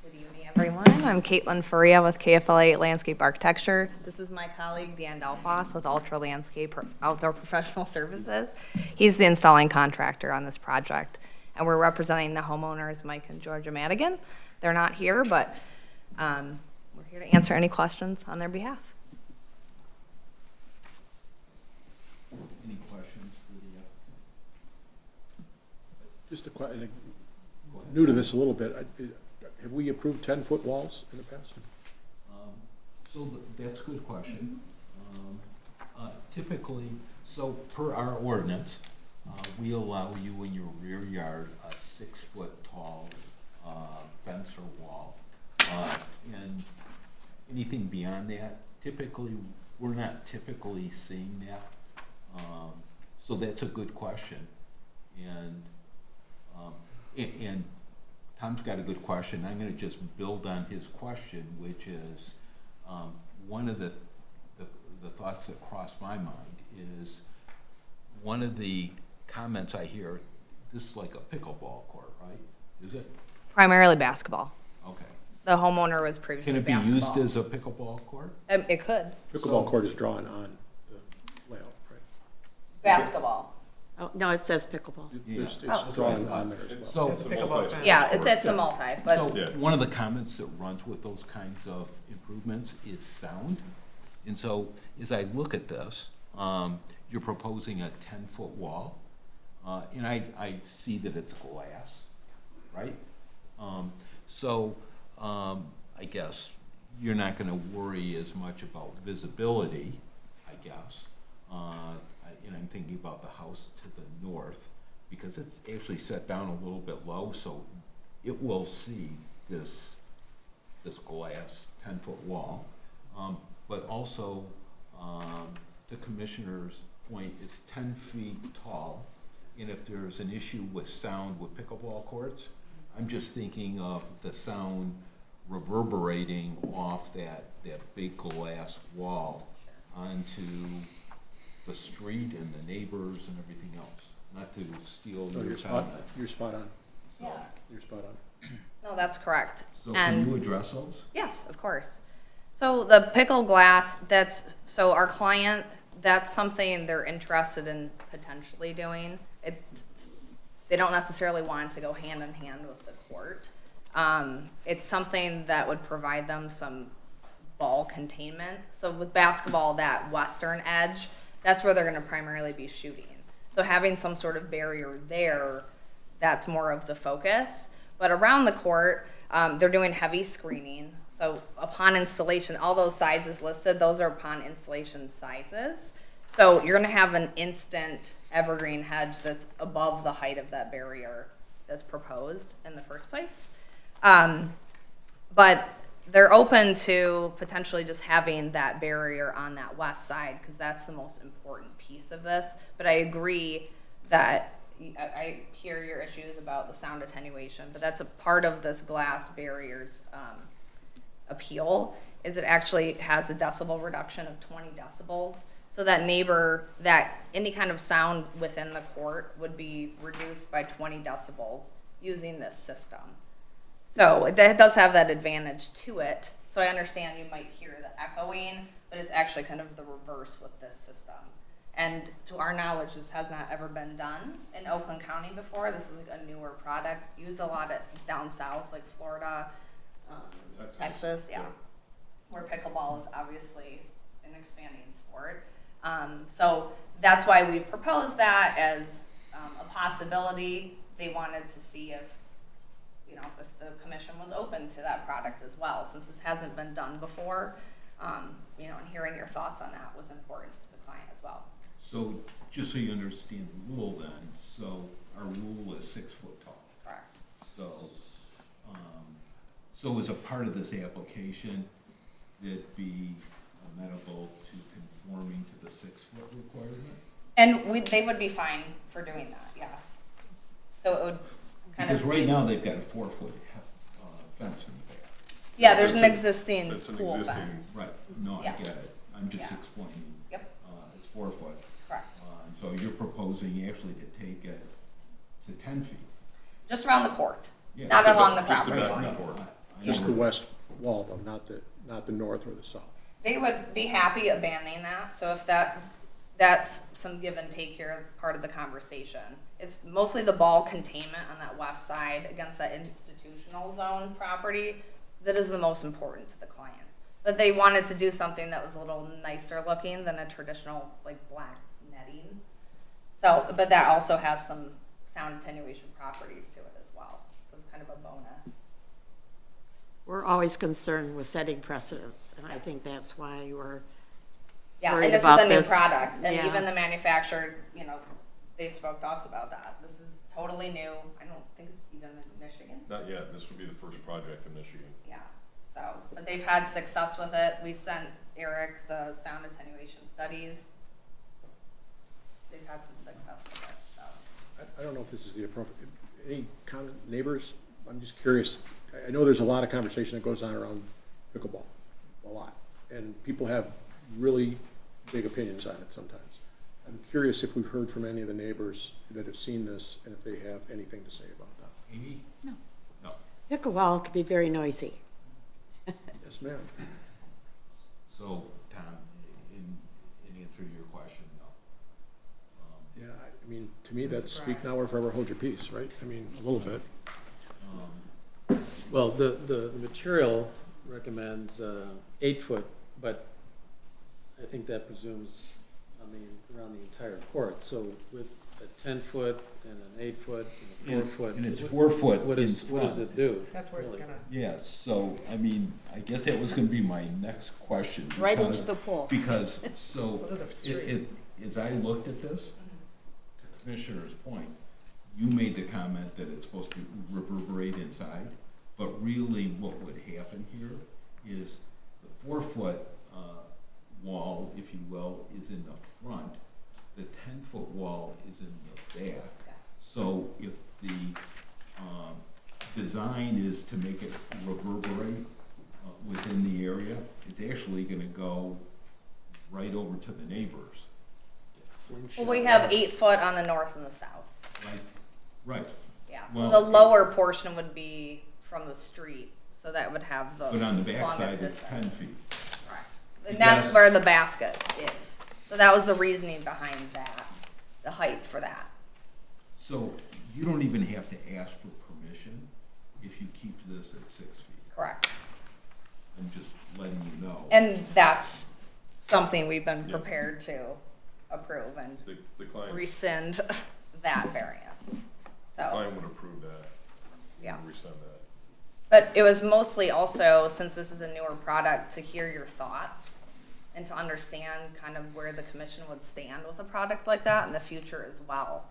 Good evening, everyone. I'm Caitlin Faria with KFLA Landscape Architecture. This is my colleague, Dan Delphos, with Ultra Landscape Outdoor Professional Services. He's the installing contractor on this project, and we're representing the homeowners, Mike and Georgia Madigan. They're not here, but we're here to answer any questions on their behalf. Any questions for the applicant? Just a question, new to this a little bit. Have we approved 10-foot walls in the past? So that's a good question. Typically, so per our ordinance, we allow you in your rear yard a 6-foot tall fence or wall. And anything beyond that, typically, we're not typically seeing that. So that's a good question. And Tom's got a good question. I'm going to just build on his question, which is one of the thoughts that crossed my mind is one of the comments I hear, this is like a pickleball court, right? Is it? Primarily basketball. Okay. The homeowner was previously Can it be basketball. used as a pickleball court? It could. Pickleball court is drawn on the layout, right? Basketball. Oh, no, it says pickleball. It's drawn on there as well. So, Yeah, it's a multi, but so one of the comments that runs with those kinds of improvements is sound. And so as I look at this, you're proposing a 10-foot wall. And I see that it's glass, right? I guess you're not going to worry as much about visibility, I guess. And I'm thinking about the house to the north because it's actually set down a little bit low, so it will see this glass 10-foot wall. But also, the commissioner's point, it's 10 feet tall, and if there's an issue with sound with pickleball courts, I'm just thinking of the sound reverberating off that big glass wall onto the street and the neighbors and everything else. Not to steal No, your you're comment. spot on. yeah. You're spot on. No, that's correct. So And can you address those? yes, of course. So the pickle glass, so our client, that's something they're interested in potentially doing. They don't necessarily want it to go hand in hand with the court. It's something that would provide them some ball containment. So with basketball, that western edge, that's where they're gonna primarily be shooting. So having some sort of barrier there, that's more of the focus. But around the court, they're doing heavy screening. So upon installation, all those sizes listed, those are upon installation sizes. So you're gonna have an instant evergreen hedge that's above the height of that barrier that's proposed in the first place. But they're open to potentially just having that barrier on that west side because that's the most important piece of this. But I agree that I hear your issues about the sound attenuation, but that's a part of this glass barrier's appeal is it actually has a decibel reduction of 20 decibels. So that neighbor, that any kind of sound within the court would be reduced by 20 decibels using this system. So that does have that advantage to it. So I understand you might hear the echoing, but it's actually kind of the reverse with this system. And to our knowledge, this has not ever been done in Oakland County before. This is like a newer product, used a lot down south, like Florida, Texas, yeah, where pickleball is obviously an expanding sport. So that's why we've proposed that as a possibility. They wanted to see if the commission was open to that product as well, since this hasn't been done before. And hearing your thoughts on that was important to the client as well. So just so you understand the rule then, so our rule is 6 foot tall. Correct. So as a part of this application, it'd be amenable to conforming to the 6 foot requirement? And they would be fine for doing that, yes. So it would kind Because of right now they've got a 4 foot fence in the back. Yeah, there's an It's existing It's an pool existing, fence. Right, no, I Yeah. get it. I'm just Yeah. explaining. Yep. It's 4 foot. Correct. And so you're proposing actually to take it to 10 feet. Just around the court, Yeah, not just along the about- just property about line. the court. Just the west wall, though, not the north or the south. They would be happy abandoning that, so if that's some give and take here, part of the conversation. It's mostly the ball containment on that west side against that institutional zone property that is the most important to the clients. But they wanted to do something that was a little nicer looking than a traditional, like, black netting. So, but that also has some sound attenuation properties to it as well, so it's kind of a bonus. We're always concerned with setting precedents, and I think that's why we're Yeah, worried and this is about a new this. product, and Yeah. even the manufacturer, you know, they spoke to us about that. This is totally new. I don't think it's even in Michigan. not yet, this would be the first project in Michigan. Yeah, so, but they've had success with it. We sent Eric the sound attenuation studies. They've had some success with it, so. I don't know if this is the appropriate, any comment, neighbors? I'm just curious. I know there's a lot of conversation that goes on around pickleball, a lot. And people have really big opinions on it sometimes. I'm curious if we've heard from any of the neighbors that have seen this and if they have anything to say about that. Amy? No. No. Pickleball could be very noisy. Yes, ma'am. So, Tom, in answer to your question, no. Yeah, I mean, to me, that's speak now or forever hold your peace, right? I mean, a little bit. Well, the material recommends 8 foot, but I think that presumes around the entire court. So with a 10 foot and an 8 foot and a 4 foot. And it's 4 foot What in does front. it do? That's where it's really? gonna, Yeah, so, I mean, I guess that was gonna be my next question. Right into because- the pool. Because, so, Go to the street. as I looked at this, to the Commissioner's point, you made the comment that it's supposed to reverberate inside, but really what would happen here is the 4 foot wall, if you will, is in the front, the 10-foot wall is in the back. So if the design is to make it reverberate within the area, it's actually gonna go right over to the neighbors. Slingshot. Well, we have 8 foot on the north and the south. Right, Yeah, so Well, the lower portion would be from the street, so that would have the but on the back longest side, it's distance. 10 feet. Right. It And that's does- where the basket is. So that was the reasoning behind that, the height for that. So you don't even have to ask for permission if you keep this at 6 feet. Correct. I'm just letting you know. And that's something we've been prepared to approve and The client rescind that variance. So, would approve that. yes. Resend that. But it was mostly also, since this is a newer product, to hear your thoughts and to understand kind of where the commission would stand with a product like that in the future as well.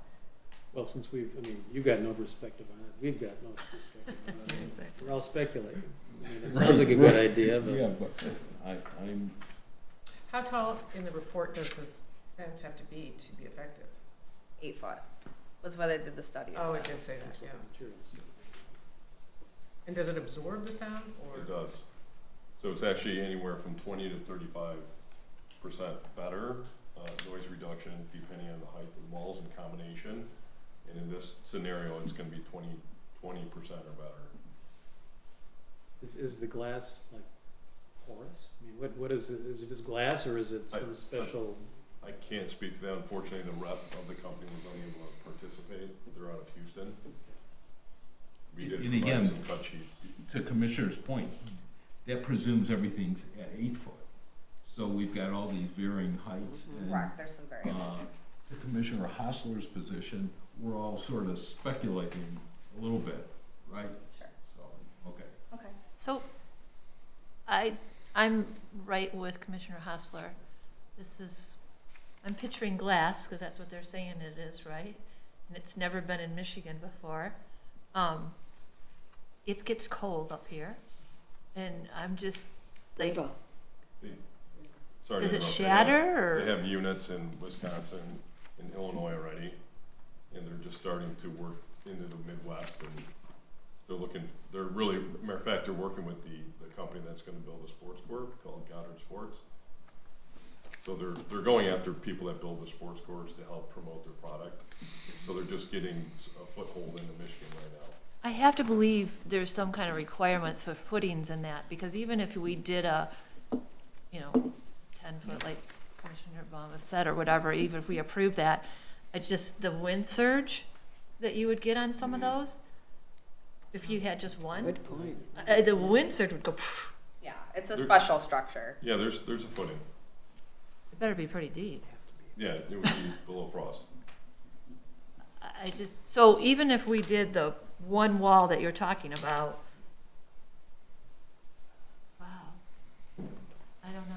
Well, since you've got no perspective on it, we've got no perspective on it. We're all speculating. It sounds like a good idea, but. Yeah, but I'm, how tall in the report does this fence have to be effective? 8 foot was where they did the study as Oh, well. it did say that, That's what yeah. the materials do. And does it absorb the sound, or? It does. So it's actually anywhere from 20 to 35% better noise reduction depending on the height of the walls and combination. And in this scenario, it's going to be 20% or better. Is the glass like porous? I mean, what is it? Is it just glass or is it some special? I can't speak to that. Unfortunately, the rep of the company was unable to participate. They're out of Houston. We did and provide again, some cut sheets. to Commissioner's point, that presumes everything's at 8 foot. So we've got all these varying heights. And, Correct, there's some variables. to Commissioner Hostler's position, we're all sort of speculating a little bit, right? Sure. So, okay. Okay. So, I'm right with Commissioner Hostler. I'm picturing glass, because that's what they're saying it is, right? And it's never been in Michigan before. It gets cold up here, and I'm just like, Brittle. Sorry does to it interrupt. shatter, or? They have units in Wisconsin and Illinois already, and they're just starting to work into the Midwest and they're really, matter of fact, they're working with the company that's gonna build a sports court called Goddard Sports. So they're going after people that build the sports courts to help promote their product. So they're just getting a foothold into Michigan right now. I have to believe there's some kind of requirements for footings in that, because even if we did a, 10-foot, like Commissioner Obama said, or whatever, even if we approved that, it's just the wind surge that you would get on some of those, if you had just one. Good point. The wind surge would go, Yeah, it's a special structure. Yeah, there's a footing. it better be pretty deep. Yeah, it would be below frost. So even if we did the one wall that you're talking about, wow, I don't know.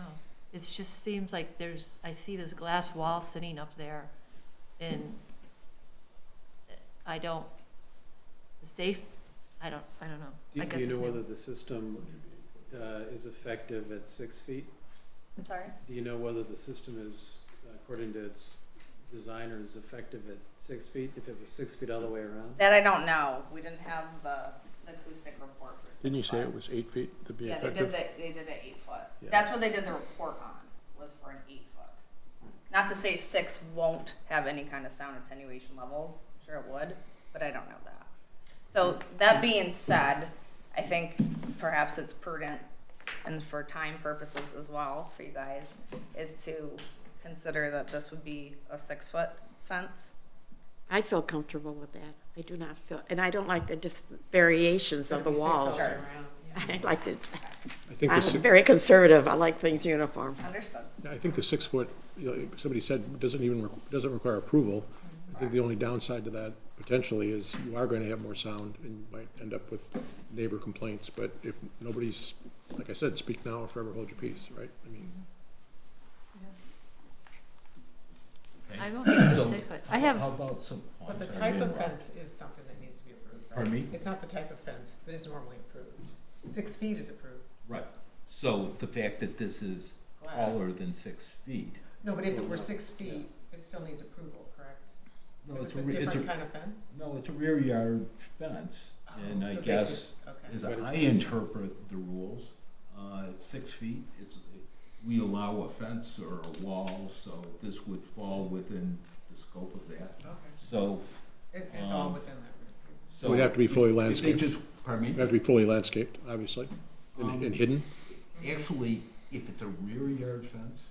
It just seems like I see this glass wall sitting up there, and I don't know. I guess Do you know it's whether new. the system is effective at 6 feet? I'm sorry? Do you know whether the system is, according to its designers, effective at 6 feet, if it was 6 feet all the way around? That I don't know. We didn't have the acoustic report for 6 Didn't you say foot. it was 8 feet to be Yeah, effective? they did it 8 foot. Yeah. That's what they did the report on, was for an 8 foot. Not to say 6 won't have any kind of sound attenuation levels. Sure it would, but I don't know that. So that being said, I think perhaps it's prudent, and for time purposes as well for you guys, is to consider that this would be a 6 foot fence. I feel comfortable with that. I do not feel, and I don't like the variations of the Gotta be 6 all walls. the way around, yeah. I like to, I think I'm the very conservative. I like things uniform. Understood. I think the 6 foot, somebody said, doesn't require approval. I think the only downside to that potentially is you are going to have more sound and you might end up with neighbor complaints. But if nobody's, like I said, speak now or forever hold your peace, right? I mean, I'm okay with So, 6 foot. I have, How about some? oh, But I'm the sorry, type of ma'am. fence is something that needs to be approved, right? Pardon me? It's not the type of fence that is normally approved. 6 feet is approved. Right. So the fact that this is taller Glass. than 6 feet. No, but if it were 6 feet, it still needs approval, correct? No, Because it's it's a a re- it's a- different kind of fence? No, it's a rear yard fence, and Oh, I so they guess, could- okay. as I interpret the rules, it's 6 feet. We allow a fence or a wall, so this would fall within the scope of that. Okay. So, It's all Um, within that. so. It would have to be fully if they landscaped. just, pardon me? It have to be fully landscaped, obviously, and hidden. Actually, if it's a rear yard fence,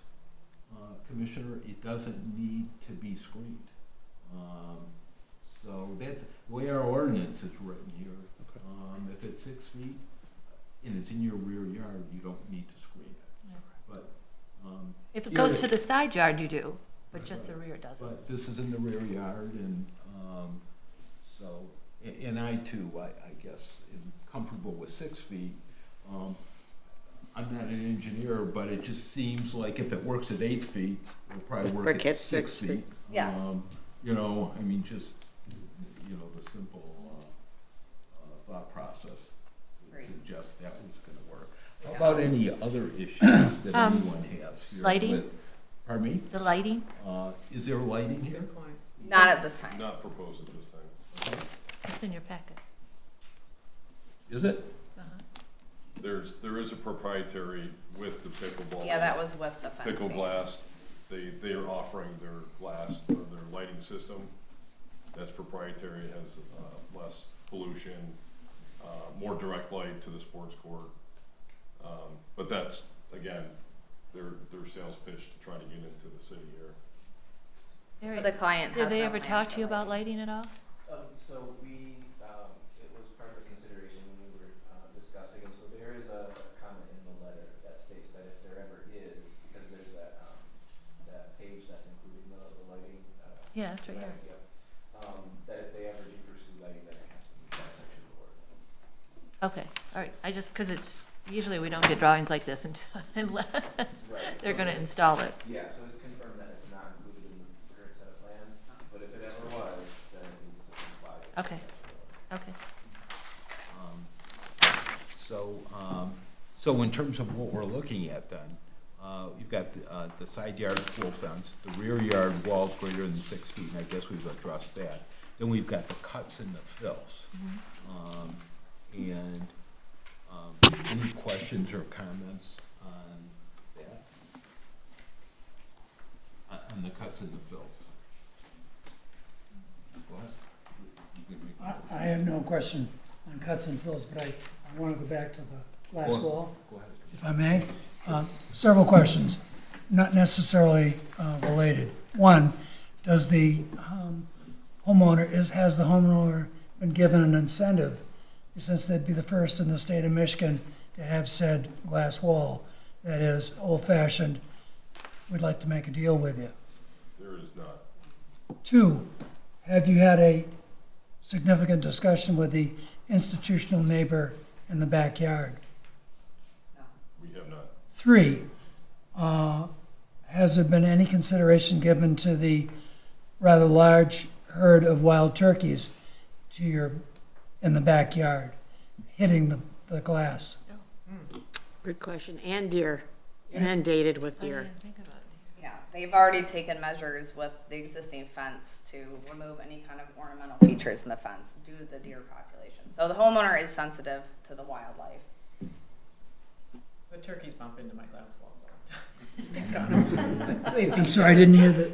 Commissioner, it doesn't need to be screened. So that's the way our ordinance is written here. Okay. If it's 6 feet and it's in your rear yard, you don't need to screen it. Yeah. But, if it yeah, goes to the side yard, you do, but just the rear doesn't. but this is in the rear yard and, so, and I too, I guess, am comfortable with 6 feet. I'm not an engineer, but it just seems like if it works at 8 feet, it'll probably work at 6 feet. Yes. I mean, just, the simple, thought process would Agreed. suggest that was gonna work. How about any other issues that anyone has here? lighting? with- Pardon me? The lighting, Is there lighting here? Good point. Not at this time. Not proposed at this time. it's in your packet. Is it? There is a proprietary with the pickleball. Yeah, that was with the fencing. Pickle Blast, they are offering their glass, or their lighting system. That's proprietary, it has less pollution, more direct light to the sports court. But that's, again, their sales pitch to try to get into the city here. But the client Did has they no ever plans talk for to you about lighting. lighting at all? So it was part of a consideration when we were discussing them. So there is a comment in the letter that states that if there ever is, because there's that page that's including the lighting. Yeah, that's right here. Yep. That if they ever do pursue lighting, then it has to be that section of the ordinance. Okay, all right, because usually we don't get drawings like this unless Right. they're So gonna it's- install it. Yeah, so it's confirmed that it's not included in the current set of plans, but if it ever was, then it needs to comply with that Okay. section of the ordinance. Okay. So in terms of what we're looking at then, you've got the side yard full fence, the rear yard walls greater than 6 feet, and I guess we've addressed that. Then we've got the cuts and the fills. And any questions or comments on that? On the cuts and the fills? Go ahead. You can make- I have no question on cuts and fills, but I want to go back to the glass wall, Go ahead. if I may. Several questions, not necessarily related. One, does the has the homeowner been given an incentive, since they'd be the first in the state of Michigan to have said glass wall, that is old-fashioned, we'd like to make a deal with you? There is not. Two, have you had a significant discussion with the institutional neighbor in the backyard? We have not. Three, has there been any consideration given to the rather large herd of wild turkeys in the backyard, hitting the glass? Good question. And deer, inundated with I deer. didn't think about it. Yeah, they've already taken measures with the existing fence to remove any kind of ornamental features in the fence due to the deer population. So the homeowner is sensitive to the wildlife. The turkeys bump into my glass walls all the time. They seem I'm sorry, I didn't hear that.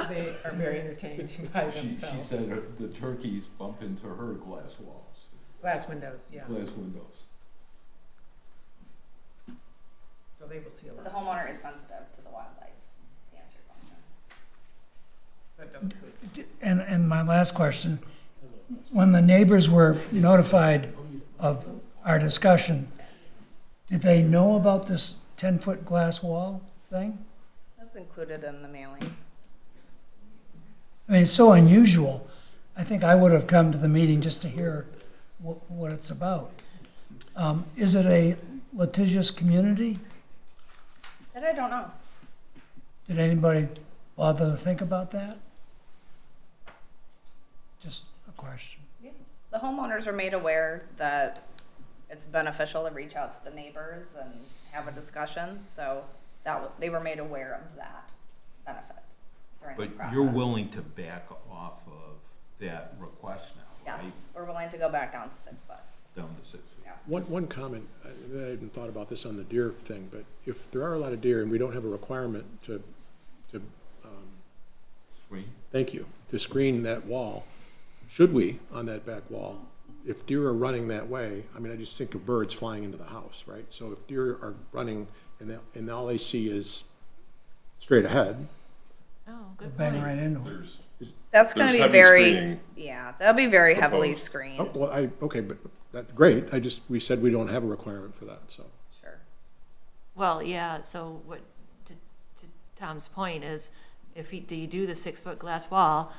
They are very entertained by She themselves. said the turkeys bump into her glass walls, Glass windows, yeah. glass windows. So they will see a The lot. homeowner is sensitive to the wildlife, to answer your question. That doesn't. And my last question, when the neighbors were notified of our discussion, did they know about this 10-foot glass wall thing? That was included in the mailing. I mean, it's so unusual. I think I would have come to the meeting just to hear what it's about. Is it a litigious community? That I don't know. Did anybody bother to think about that? Just a question. The homeowners are made aware that it's beneficial to reach out to the neighbors and have a discussion, so they were made aware of that benefit during this But process. you're willing to back off of that request now, right? Yes, we're willing to go back down to 6 foot. Down to 6 feet. Yes. One comment, I hadn't thought about this on the deer thing, but if there are a lot of deer and we don't have a requirement to Screen? thank you, to screen that wall, should we, on that back wall, if deer are running that way, I mean, I just think of birds flying into the house, right? So if deer are running and all they see is straight ahead, Oh, They'll good bang point. right into it. That's gonna There's be heavy very, screening yeah, that'll be very heavily proposed. screened. oh, well, okay, but that's great, we said we don't have a requirement for that, so. Sure. Well, yeah, so what, to Tom's point is, if you do the 6 foot glass wall,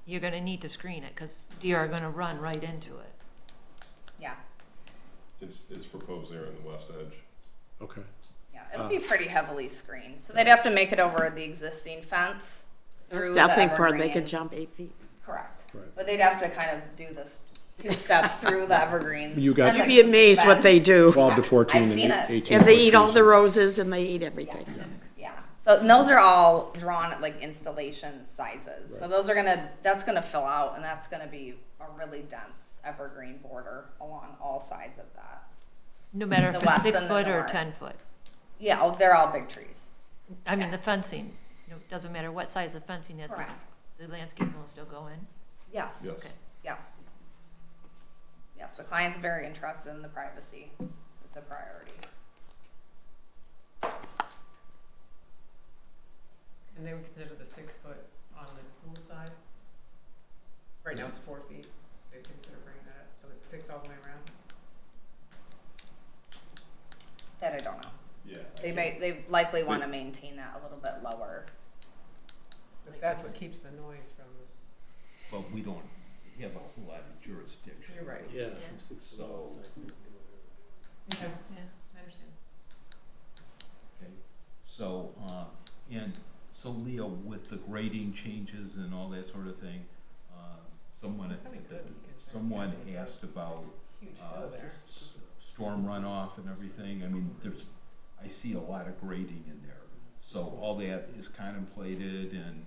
you're gonna need to screen it, cause deer are gonna run right into it. Yeah, It's proposed there in the west edge. Okay. yeah, it'll be pretty heavily screened, so they'd have to make it over the existing fence That's through the nothing for it. They could evergreens. jump 8 feet. Correct, Right. but they'd have to kind of do this two-step through the evergreens. You got- and You'd the be amazed what they fence. do. 12 to 14 I've and seen it. 18. And they eat all foot the trees. roses and they eat everything. Yeah, so and those are all drawn at like installation sizes. So those are that's gonna fill out, and that's gonna be a really dense evergreen border along all sides of that. No matter The if it's west 6 and the foot or north. 10 foot. Yeah, they're all big trees. I mean, the fencing, it doesn't matter what size the fencing is, Correct. the landscaping will still go in. Yes. Yes. Okay. Yes. Yes, the client's very interested in the privacy. It's a priority. And they would consider the 6 foot on the pool side? Right now it's 4 feet. They consider bringing that up, so it's 6 all the way around? That I don't know. Yeah. They likely want to maintain that a little bit lower. But that's what keeps the noise from this. But we don't have a whole lot of jurisdiction. You're right. Yeah. So, Okay. Yeah, I understand. okay, so, and so Leo, with the grading changes and all that sort of thing, someone, Probably good, because they're someone canceling asked about Huge flow there. storm runoff and everything. I mean, I see a lot of grading in there. So all that is contemplated and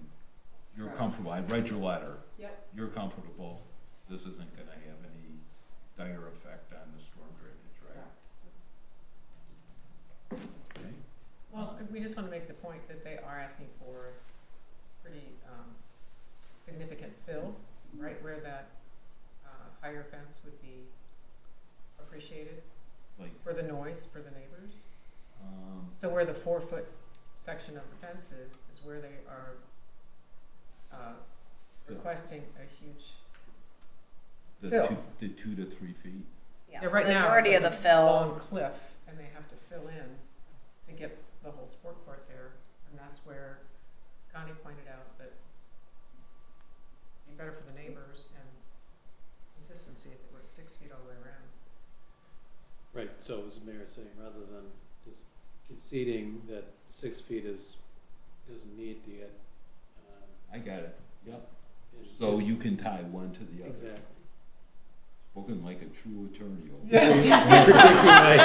you're comfortable. I read your letter. Yep. You're comfortable. This isn't gonna have any dire effect on the storm drainage, right? Okay. Well, we just want to make the point that they are asking for pretty significant fill, right, where that higher fence would be appreciated Like, for the noise for the neighbors. So where the 4-foot section of the fence is where they are requesting a huge fill. the 2 to 3 feet. Yeah, Yeah, so right the now, majority it's of like the a fill, long cliff, and they have to fill in to get the whole sport court there, and that's where Connie pointed out that it'd be better for the neighbors and consistency if it were 6 feet all the way around. Right, so as the mayor is saying, rather than just conceding that 6 feet doesn't need to get, I got it, yep. in- So you can tie one to the other. Exactly. Spoken like a true attorney. over Yes. Predicting my,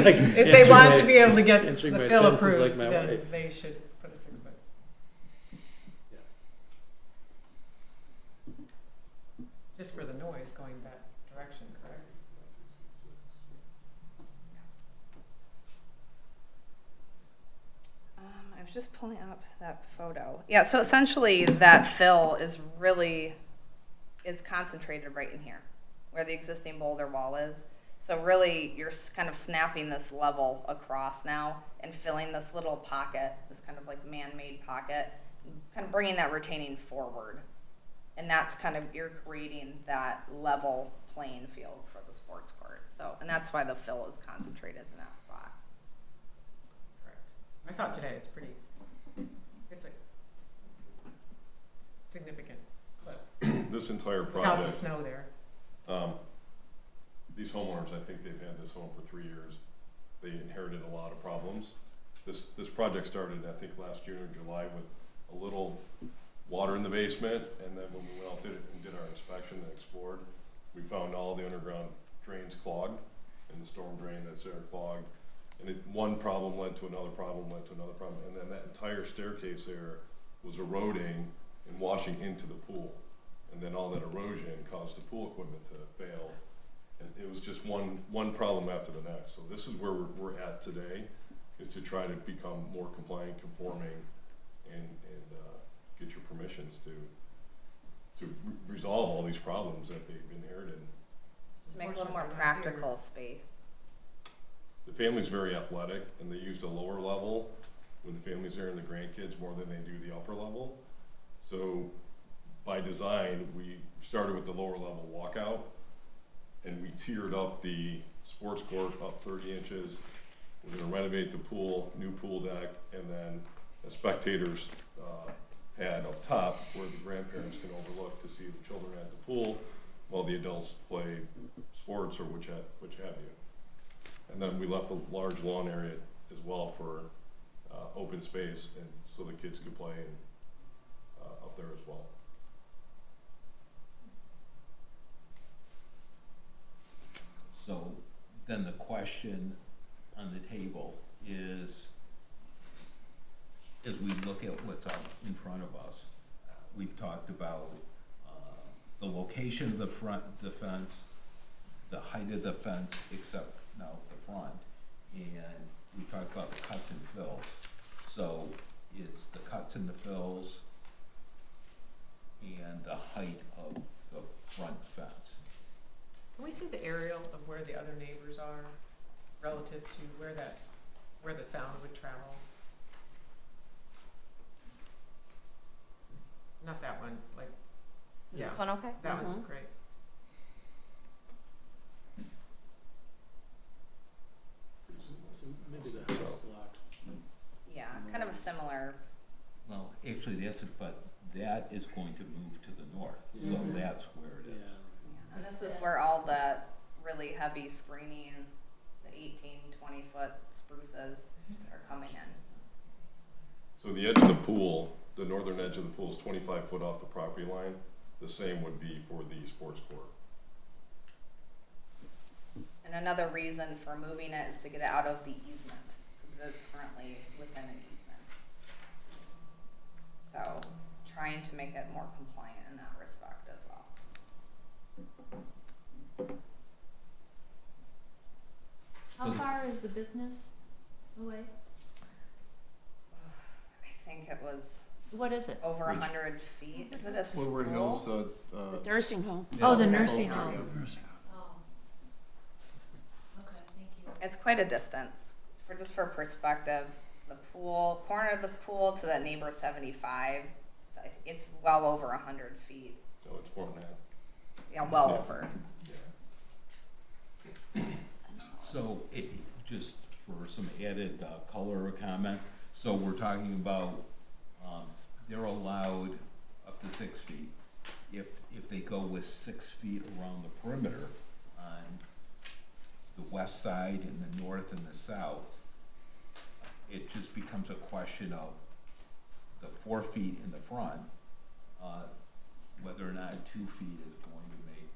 like, If they answering want my- to be able to get the answering my fill sentences approved, like my then wife. they should put a 6-foot. Yeah. Just for the noise going that direction, correct? I was just pulling up that photo. Yeah, so essentially that fill is concentrated right in here, where the existing boulder wall is. So really, you're kind of snapping this level across now and filling this little pocket, this kind of like man-made pocket, kind of bringing that retaining forward. And that's kind of, you're creating that level playing field for the sports court. So, and that's why the fill is concentrated in that spot. Correct. I saw it today, it's a significant clip. This entire Without the project, snow there. these homeowners, I think they've had this home for 3 years. They inherited a lot of problems. This project started, I think, last June or July with a little water in the basement, and then when we went out and did our inspection and explored, we found all the underground drains clogged, and the storm drain that's there clogged. And one problem led to another problem, and then that entire staircase there was eroding and washing into the pool. And then all that erosion caused the pool equipment to fail. And it was just one problem after the next. So this is where we're at today, is to try to become more compliant, conforming, and get your permissions to resolve all these problems that they've inherited. Just to make a little more practical space. The family's very athletic, and they used a lower level when the family's there and the grandkids more than they do the upper level. So by design, we started with the lower level walkout, and we tiered up the sports court up 30 inches. We're gonna renovate the pool, new pool deck, and then a spectators pad up top where the grandparents can overlook to see the children at the pool while the adults play sports or which have you. And then we left a large lawn area as well for open space, and so the kids could play up there as well. So then the question on the table is, as we look at what's out in front of us, we've talked about the location of the fence, the height of the fence, except now the front, and we talked about the cuts and fills. So it's the cuts and the fills and the height of the front fence. Can we see the aerial of where the other neighbors are relative to where the sound would travel? Not that one, like, Is yeah, this one okay? that one's Mhm. great. So maybe the house blocks. Yeah, kind of a similar, Well, actually, that is going to move to the north, so that's where it is. Yeah. and this is where all the really heavy screening, the 18, 20-foot spruces are coming in. So the edge of the pool, the northern edge of the pool is 25 foot off the property line. The same would be for the sports court. And another reason for moving it is to get it out of the easement, because it is currently within an easement. So trying to make it more compliant in that respect as well. business away? I think it was What is it? over 100 feet. Is it a school? Woodward Hills, The nursing home. Oh, the yeah. nursing Yeah. home. Oh. Okay, thank you. It's quite a distance. For perspective, the pool, corner of this pool to that neighbor 75, it's well over 100 feet. So it's more than that. Yeah, well over. So, just for some added color or comment, so we're talking about, they're allowed up to 6 feet. If they go with 6 feet around the perimeter on the west side and the north and the south, it just becomes a question of the 4 feet in the front, whether or not 2 feet is going to make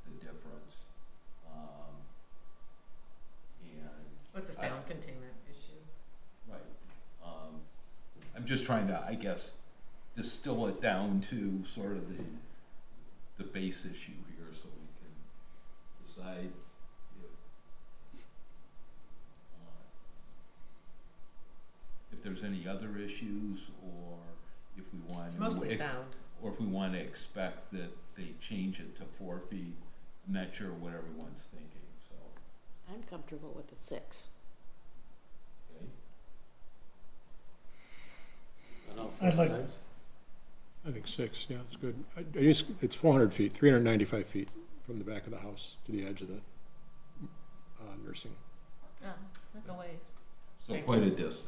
the difference. What's a sound containment issue? Right. I'm just trying to, I guess, distill it down to sort of the base issue here, so we can decide if there's any other issues, or if we want It's to. mostly sound. Or if we want to expect that they change it to 4 feet. I'm not sure what everyone's thinking, so, I'm comfortable with the 6. okay? On all I'd four like- sides? I think 6, yeah, it's good. It's 400 feet, 395 feet from the back of the house to the edge of the nursing. Oh, that's a ways. So Thank quite a distance.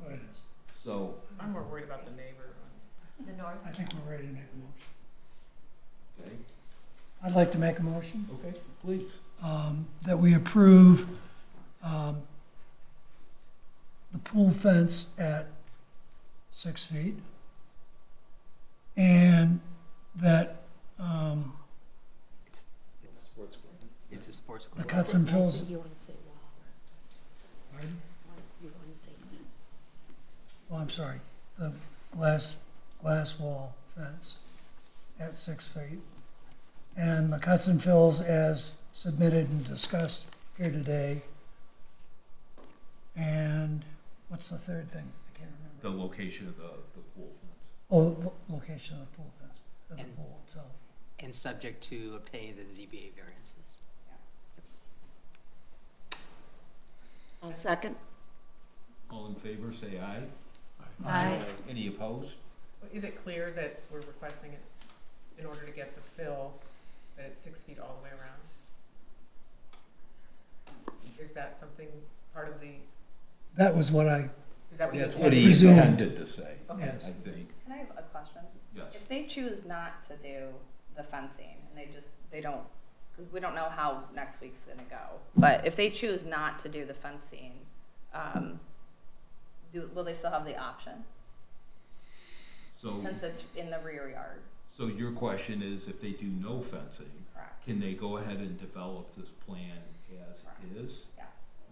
Well, it is. So, I'm more worried about the neighbor. The north? I think we're ready to make a motion. okay, I'd like to make a motion okay, please. that we approve the pool fence at 6 feet, and that It's a sports the club. cuts and fills. You want to say wall? Pardon? You want to say east? Well, I'm sorry, the glass wall fence at 6 feet. And the cuts and fills as submitted and discussed here today. And what's the third thing? I can't remember. The location of the pool fence. Oh, the location of the pool fence, of the And- pool itself. And subject to obtaining the ZBA variances. A second? All in favor, say aye. Aye. Any opposed? Is it clear that we're requesting it in order to get the fill, that it's 6 feet all the way around? Is that something part of the, That was what I, is that what you That's what he Presume. intended to say, Okay. yes. I think, Can I have a question? yes. If they choose not to do the fencing and they don't, because we don't know how next week's gonna go, but if they choose not to do the fencing, will they still have the option So, since it's in the rear yard? so your question is, if they do no fencing, Correct. can they go ahead and develop this plan as Correct. is? Yes.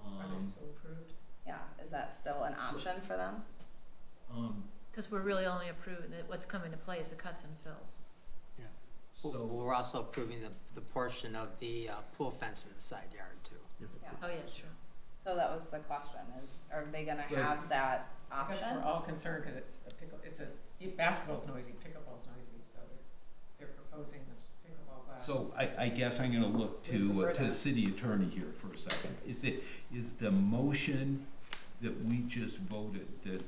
are they still approved? Yeah. Is that still an option for them? Because we're really only approving that what's coming to play is the cuts and fills. So, We're also approving the portion of the pool fence in the side yard too. Yeah. Oh, yes, true. So that was the question: is are they going to So- have that I guess option? we're all concerned because basketball's noisy, pickleball's noisy, so they're proposing this pickleball glass. so I guess I'm gonna look We prefer to that. city attorney here for a second. Is the motion that we just voted, that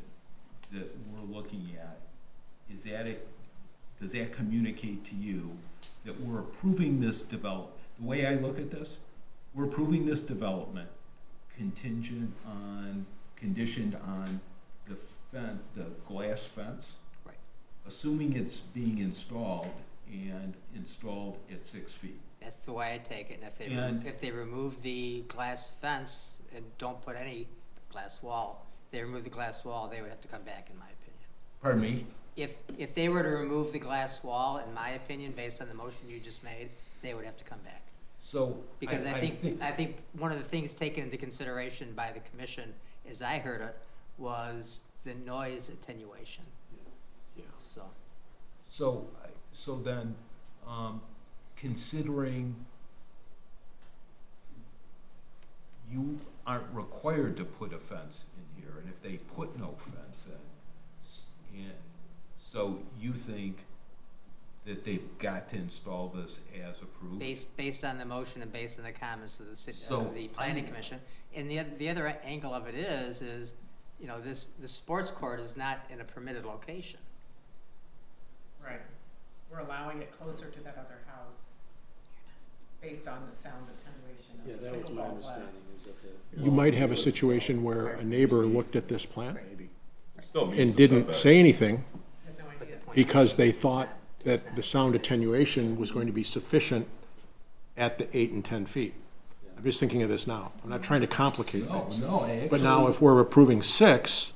we're looking at, does that communicate to you that we're approving this develop, the way I look at this, we're approving this development conditioned on the glass fence? Right. Assuming it's being installed and installed at 6 feet. That's the way I take it. And And- if they remove the glass fence and don't put any glass wall, they remove the glass wall, they would have to come back, in my opinion. Pardon me? If they were to remove the glass wall, in my opinion, based on the motion you just made, they would have to come back. So. Because I think one of the things taken into consideration by the commission, as I heard it, was the noise attenuation. Yeah. So then, considering aren't required to put a fence in here, and if they put no fence in, and so you think that they've got to install this as approved? Based on the motion and based on the comments of the city, So, of the planning commission. And the other angle of it is, you know, the sports court is not in a permitted location. Right. We're allowing it closer to that other house based on the sound attenuation Yeah, of the that was my pickleball understanding, glass. is that the. You might have a situation where a neighbor looked at this plan It still meets and the didn't setback. say anything Had no But idea. the point because they is thought it's that not- the sound attenuation was going to be sufficient at the 8 and 10 feet. I'm just thinking of this now. I'm not trying to complicate No, things. no, But now if we're approving 6,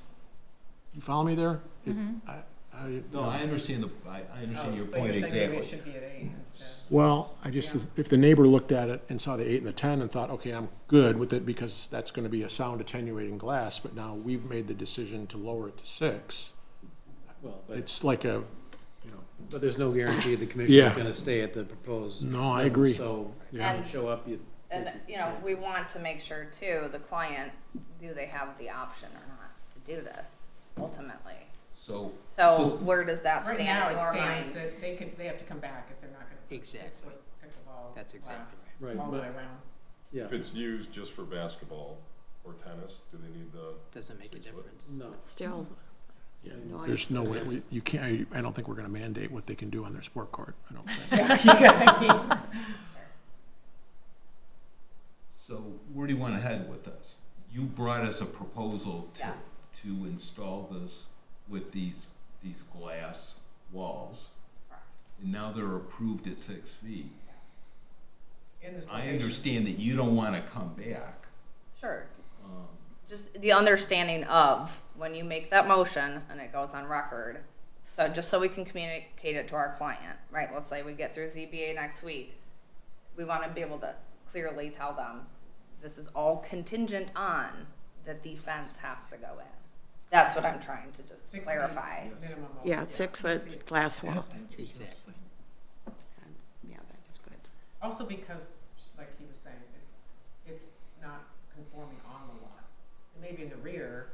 you follow me there? No, I understand I understand your So point you're saying maybe it exactly. should be at 8 instead? Well, if the neighbor looked at it and saw the 8 and the 10 and thought, okay, I'm good with it because that's gonna be a sound attenuating glass, but now we've made the decision to lower it to 6, Well, but, it's like a, but there's no guarantee the commission Yeah. is gonna stay at the proposed. No, I level. agree. So, Yeah. you show up, you. And, take you know, we chances. want to make sure too, the client, do they have the option or not to do this ultimately? So where does that Right stand now, in it your stands mind? that they have to come back if they're not gonna put Exactly. 6-foot pickleball That's exactly glass right. all the Right, way but- around. Yeah, If it's used just for basketball or tennis, do they need the? Doesn't make a 6 foot? difference. no. Still, yeah, noise. there's no way, you can't, I don't think we're gonna mandate what they can do on their sport court, I don't think. So where do you want to head with this? You brought us a proposal Yes. to install this with these glass walls. Correct. And now they're approved at 6 feet. In this I location. understand that you don't want to come back. Sure. Um, Just the understanding of when you make that motion and it goes on record. So just so we can communicate it to our client, right? Let's say we get through ZBA next week. We want to be able to clearly tell them this is all contingent on that the fence has to go in. That's what I'm trying to just 6 feet clarify. minimum of- yeah, 6-foot glass wall. Exactly. Yeah, that's good. Also because, like he was saying, it's not conforming on the lot. It may be in the rear,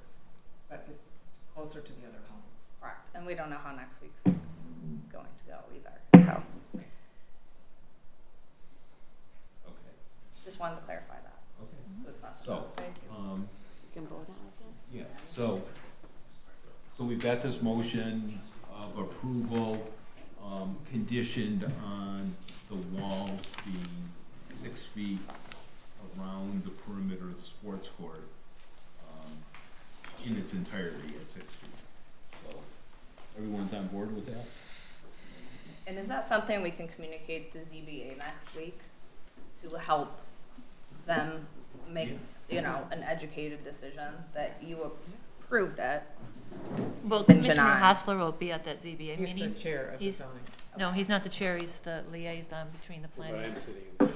but it's closer to the other home. Correct. And we don't know how next week's going to go either. So Okay, just wanted to clarify that. okay. So it's not- So, You can vote on it then? yeah, so we've got this motion of approval, conditioned on the walls being 6 feet around the perimeter of the sports court, in its entirety at 6 feet. So, everyone's on board with that? And is that something we can communicate to ZBA next week to help them make, you know, an educated decision that you approved it? Well, Contingent Commissioner on- Hostler will be at that ZBA He's the meeting. chair of the He's- zoning. No, he's not the chair, he's the liaison between the But planning. I'm sitting in the.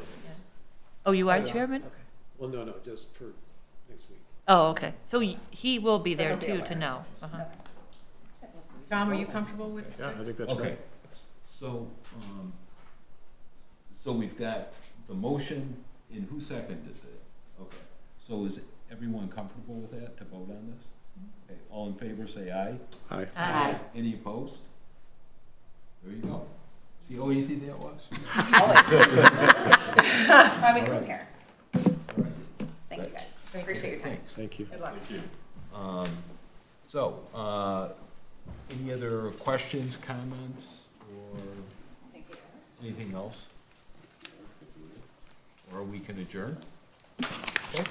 Oh, you are Yeah. chairman? Okay. Well, no, just for next week. Oh, okay, so he will be So there he'll be too aware. to know. Uh-huh. Tom, are you comfortable with Yeah, I 6? think that's Okay, great. so, so we've got the motion, and who seconded it? Okay, so is everyone comfortable with that, to vote on this? Okay, all in favor, say aye. Aye. Aye. Any opposed? There you go. See how easy that was? That's why we come here. All right, Thank you guys. Thank you. Appreciate your time. thanks. Thank you. Good luck. Thank you. So, any other questions, comments, or Thank you. anything else? Or we can adjourn? Okay.